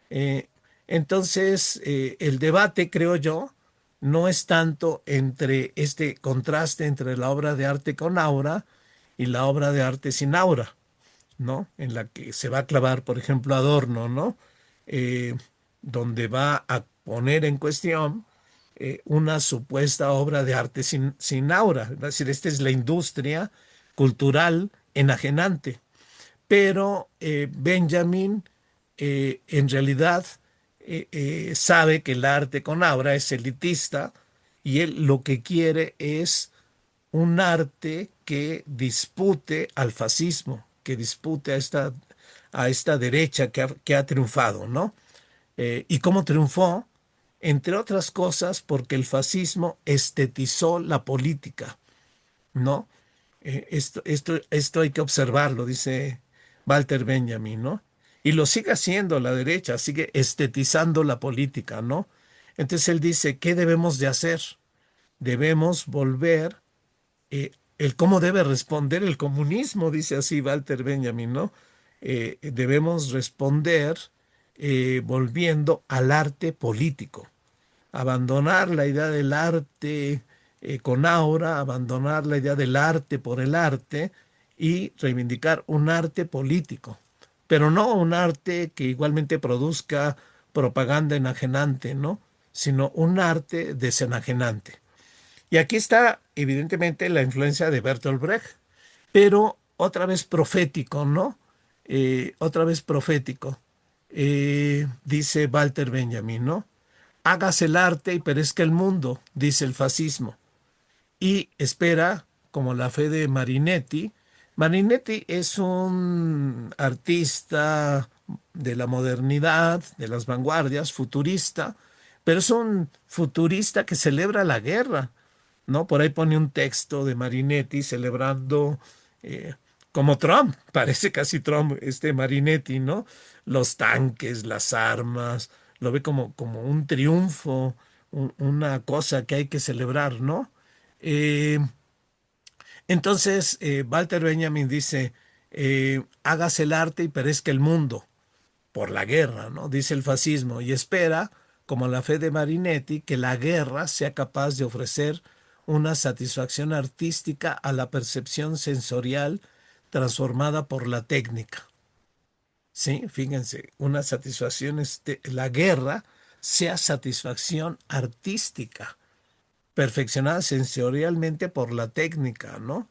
[SPEAKER 1] Eh, entonces, el debate, creo yo, no es tanto entre este contraste entre la obra de arte con aura y la obra de arte sin aura, ¿no? En la que se va a clavar, por ejemplo, Adorno, ¿no? Eh, donde va a poner en cuestión una supuesta obra de arte sin aura. Es decir, esta es la industria cultural enajenante. Pero Benjamin en realidad sabe que el arte con aura es elitista y él lo que quiere es un arte que dispute al fascismo, que dispute a esta derecha que ha triunfado, ¿no? ¿Y cómo triunfó? Entre otras cosas, porque el fascismo estetizó la política, ¿no? Esto hay que observarlo, dice Walter Benjamin, ¿no? Y lo sigue haciendo la derecha, sigue estetizando la política, ¿no? Entonces él dice, ¿qué debemos de hacer? Debemos volver, el cómo debe responder el comunismo, dice así Walter Benjamin, ¿no? Debemos responder volviendo al arte político, abandonar la idea del arte con aura, abandonar la idea del arte por el arte y reivindicar un arte político, pero no un arte que igualmente produzca propaganda enajenante, ¿no? Sino un arte desenajenante. Y aquí está evidentemente la influencia de Bertolt Brecht, pero otra vez profético, ¿no? Otra vez profético. Dice Walter Benjamin, ¿no? Hágase el arte y perezca el mundo, dice el fascismo. Y espera, como la fe de Marinetti. Marinetti es un artista de la modernidad, de las vanguardias, futurista, pero es un futurista que celebra la guerra, ¿no? Por ahí pone un texto de Marinetti celebrando, eh, como Trump, parece casi Trump, este Marinetti, ¿no? Los tanques, las armas, lo ve como un triunfo, una cosa que hay que celebrar, ¿no? Eh, Walter Benjamin dice, hágase el arte y perezca el mundo por la guerra, ¿no? Dice el fascismo, y espera, como la fe de Marinetti, que la guerra sea capaz de ofrecer una satisfacción artística a la percepción sensorial transformada por la técnica. Sí, fíjense, una satisfacción, la guerra sea satisfacción artística, perfeccionada sensorialmente por la técnica, ¿no?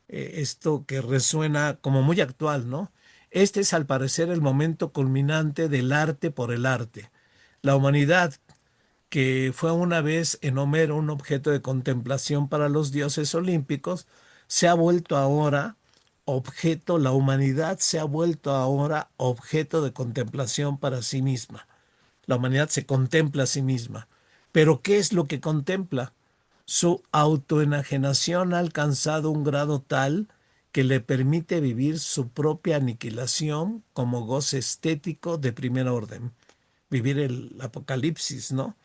[SPEAKER 1] Esto que resuena como muy actual, ¿no? Este es al parecer el momento culminante del arte por el arte. La humanidad, que fue una vez en Homero un objeto de contemplación para los dioses olímpicos, se ha vuelto ahora la humanidad se ha vuelto ahora objeto de contemplación para sí misma. La humanidad se contempla a sí misma. Pero ¿qué es lo que contempla? Su autoenajenación ha alcanzado un grado tal que le permite vivir su propia aniquilación como goce estético de primer orden. Vivir el apocalipsis, ¿no?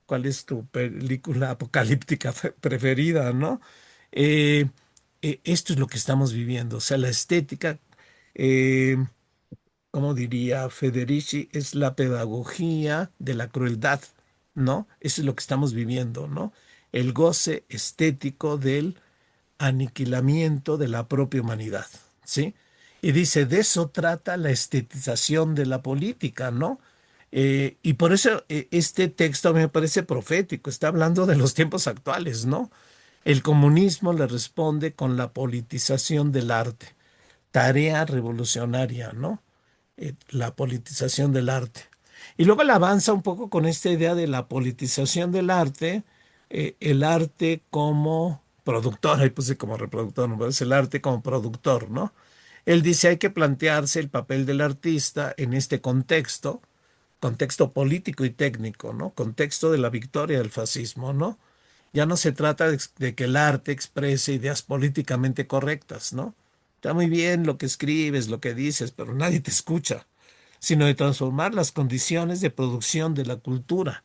[SPEAKER 1] ¿Cuál es tu película apocalíptica preferida, no? Eh, Esto es lo que estamos viviendo. O sea, la estética, eh, como diría Federici, es la pedagogía de la crueldad, ¿no? Eso es lo que estamos viviendo, ¿no? El goce estético del aniquilamiento de la propia humanidad, ¿sí? Y dice, de eso trata la estetización de la política, ¿no? Y por eso este texto a mí me parece profético, está hablando de los tiempos actuales, ¿no? El comunismo le responde con la politización del arte, tarea revolucionaria, ¿no? La politización del arte. Y luego él avanza un poco con esta idea de la politización del arte, el arte como productor, ahí puse como reproductor, no es el arte como productor, ¿no? Él dice hay que plantearse el papel del artista en este contexto, contexto político y técnico, ¿no? Contexto de la victoria del fascismo, ¿no? Ya no se trata de que el arte exprese ideas políticamente correctas, ¿no? Está muy bien lo que escribes, lo que dices, pero nadie te escucha, sino de transformar las condiciones de producción de la cultura.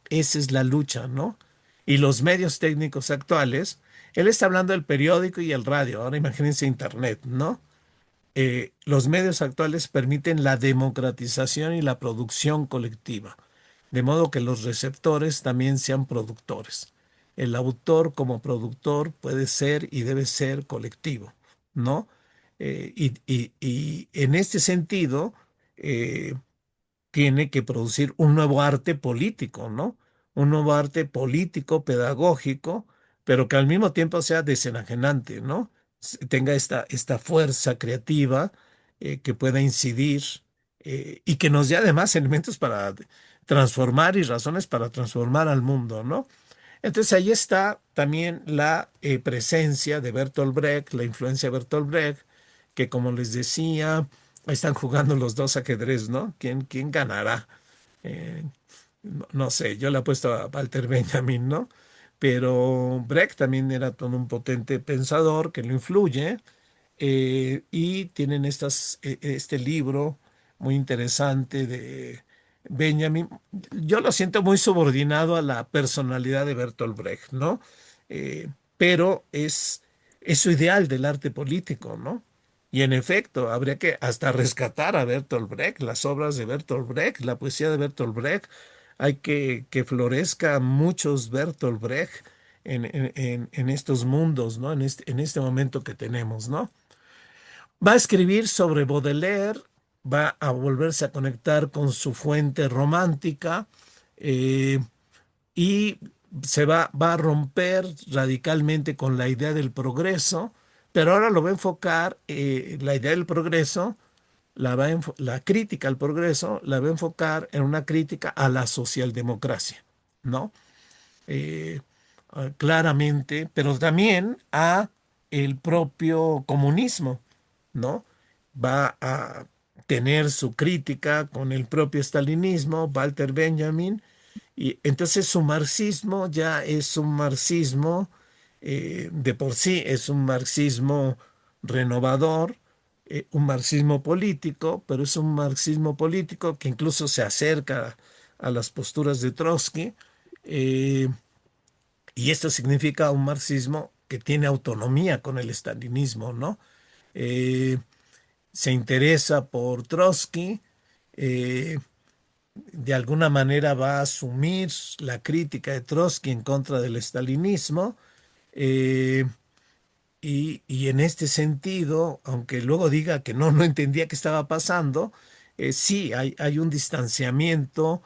[SPEAKER 1] Esa es la lucha, ¿no? Y los medios técnicos actuales, él está hablando del periódico y el radio, ahora imagínense Internet, ¿no? Los medios actuales permiten la democratización y la producción colectiva, de modo que los receptores también sean productores. El autor como productor puede ser y debe ser colectivo, ¿no? Y en este sentido, eh, tiene que producir un nuevo arte político, ¿no? Un nuevo arte político, pedagógico, pero que al mismo tiempo sea desenajenante, ¿no? Tenga esta fuerza creativa que pueda incidir y que nos dé además elementos para transformar y razones para transformar al mundo, ¿no? Entonces ahí está también la presencia de Bertolt Brecht, la influencia de Bertolt Brecht, que como les decía, ahí están jugando los dos ajedrez, ¿no? ¿Quién ganará? Eh, no sé, yo le apuesto a Walter Benjamin, ¿no? Pero Brecht también era todo un potente pensador que lo influye. y tienen este libro muy interesante de Benjamin. Yo lo siento muy subordinado a la personalidad de Bertolt Brecht, ¿no? Eh, pero es su ideal del arte político, ¿no? Y en efecto, habría que hasta rescatar a Bertolt Brecht, las obras de Bertolt Brecht, la poesía de Bertolt Brecht. Hay que florezca muchos Bertolt Brecht en estos mundos, ¿no? En este momento que tenemos, ¿no? Va a escribir sobre Baudelaire, va a volverse a conectar con su fuente romántica, eh, y va a romper radicalmente con la idea del progreso, pero ahora lo va a enfocar, la idea del progreso, la crítica al progreso, la va a enfocar en una crítica a la socialdemocracia, ¿no? eh, Claramente, pero también a el propio comunismo, ¿no? Va a tener su crítica con el propio stalinismo, Walter Benjamin, y entonces su marxismo ya es un marxismo, de por sí es un marxismo renovador, un marxismo político, pero es un marxismo político que incluso se acerca a las posturas de Trotsky. eh, y esto significa un marxismo que tiene autonomía con el estalinismo, ¿no? Eh, Se interesa por Trotsky, eh, de alguna manera va a asumir la crítica de Trotsky en contra del estalinismo, eh, y en este sentido, aunque luego diga que no entendía qué estaba pasando, sí hay un distanciamiento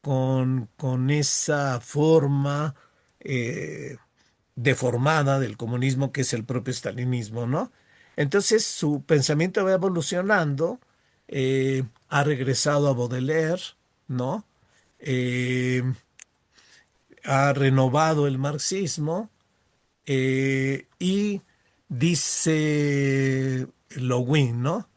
[SPEAKER 1] con esa forma eh, deformada del comunismo que es el propio stalinismo, ¿no? Entonces su pensamiento va evolucionando, ha regresado a Baudelaire, ¿no? Eh, Ha renovado el marxismo, y dice Lewin, ¿no?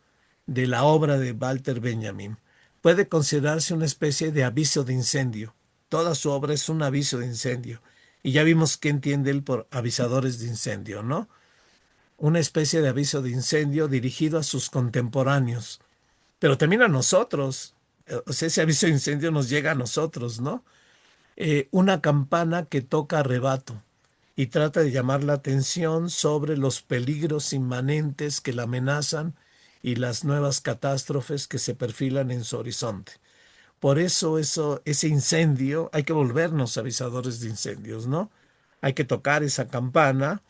[SPEAKER 1] De la obra de Walter Benjamin. Puede considerarse una especie de aviso de incendio. Toda su obra es un aviso de incendio. Y ya vimos qué entiende él por avisadores de incendio, ¿no? Una especie de aviso de incendio dirigido a sus contemporáneos, pero también a nosotros. O sea, ese aviso de incendio nos llega a nosotros, ¿no? Una campana que toca a rebato y trata de llamar la atención sobre los peligros inmanentes que la amenazan y las nuevas catástrofes que se perfilan en su horizonte. Por ese incendio, hay que volvernos avisadores de incendios, ¿no? Hay que tocar esa campana,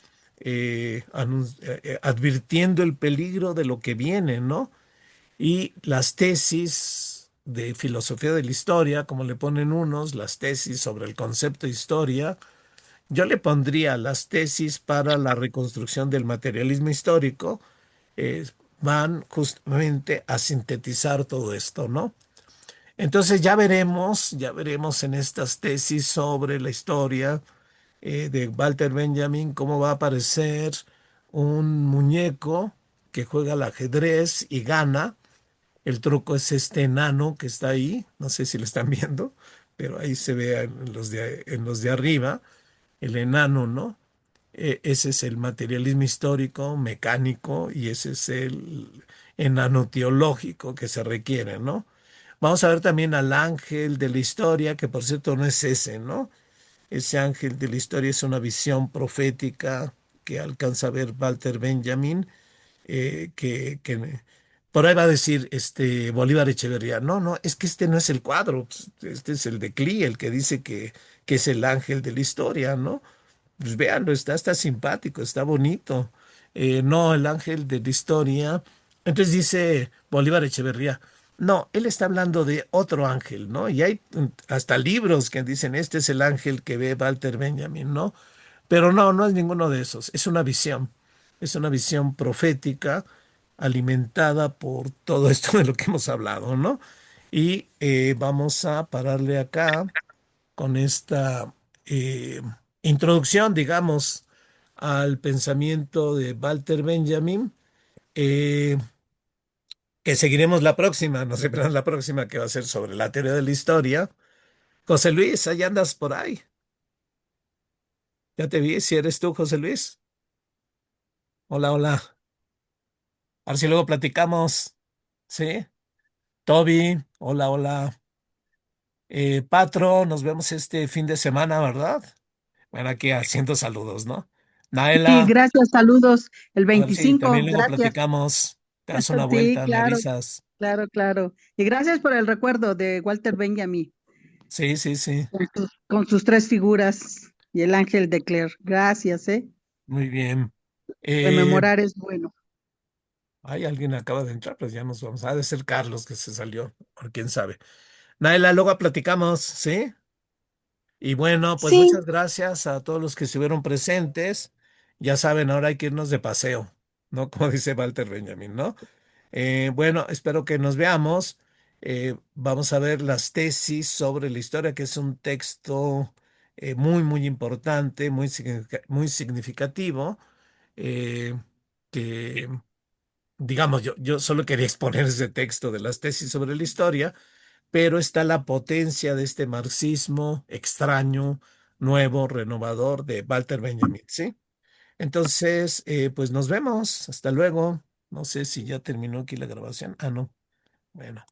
[SPEAKER 1] advirtiendo el peligro de lo que viene, ¿no? Y las tesis de filosofía de la historia, como le ponen unos, las tesis sobre el concepto de historia, yo le pondría las tesis para la reconstrucción del materialismo histórico, eh, van justamente a sintetizar todo esto, ¿no? Entonces ya veremos en estas tesis sobre la historia, de Walter Benjamin, cómo va a aparecer un muñeco que juega al ajedrez y gana. El truco es este enano que está ahí, no sé si lo están viendo, pero ahí se ve en los de arriba, el enano, ¿no? Ese es el materialismo histórico, mecánico, y ese es el enano teológico que se requiere, ¿no? Vamos a ver también al ángel de la historia, que por cierto no es ese, ¿no? Ese ángel de la historia es una visión profética que alcanza a ver Walter Benjamin, que por ahí va a decir Bolívar Echeverría, no, no, es que este no es el cuadro, este es el de Klee, el que dice que es el ángel de la historia, ¿no? Pues véanlo, está simpático, está bonito. No, el ángel de la historia. Entonces dice Bolívar Echeverría, no, él está hablando de otro ángel, ¿no? Y hay hasta libros que dicen, este es el ángel que ve Walter Benjamin, ¿no? Pero no, no es ninguno de esos, es una visión profética alimentada por todo esto de lo que hemos hablado, ¿no? Y vamos a pararle acá con esta eh, introducción, digamos, al pensamiento de Walter Benjamin, eh, que seguiremos la próxima, no sé, pero la próxima que va a ser sobre la teoría de la historia. José Luis, ahí andas por ahí. Ya te vi, si eres tú, José Luis. Hola, hola. A ver si luego platicamos. ¿Sí? Toby, hola, hola. Patro, nos vemos este fin de semana, ¿verdad? Bueno, aquí haciendo saludos, ¿no?
[SPEAKER 4] Sí,
[SPEAKER 1] Naela,
[SPEAKER 4] gracias, saludos. El
[SPEAKER 1] a ver si
[SPEAKER 4] 25,
[SPEAKER 1] también luego
[SPEAKER 4] gracias.
[SPEAKER 1] platicamos. Te das una
[SPEAKER 4] Sí,
[SPEAKER 1] vuelta, me
[SPEAKER 4] claro,
[SPEAKER 1] avisas.
[SPEAKER 4] claro, claro. Y gracias por el recuerdo de Walter Benjamin,
[SPEAKER 1] Sí, sí, sí.
[SPEAKER 4] con sus tres figuras y el ángel de Claire. Gracias, ¿eh?
[SPEAKER 1] Muy bien. Eh,
[SPEAKER 4] Rememorar es bueno.
[SPEAKER 1] Hay alguien acaba de entrar, pues ya nos vamos. Ha de ser Carlos que se salió, o quién sabe. Naila, luego platicamos, ¿sí? Y bueno, pues
[SPEAKER 4] Sí,
[SPEAKER 1] muchas gracias a todos los que estuvieron presentes. Ya saben, ahora hay que irnos de paseo, ¿no? Como dice Walter Benjamin, ¿no? Bueno, espero que nos veamos. Vamos a ver las tesis sobre la historia, que es un texto muy, muy importante, muy significativo, eh, que, digamos, yo solo quería exponer ese texto de las tesis sobre la historia, pero está la potencia de este marxismo extraño, nuevo, renovador de Walter Benjamin, ¿sí? Entonces, pues nos vemos. Hasta luego. No sé si ya terminó aquí la grabación. Ah, no. Bueno.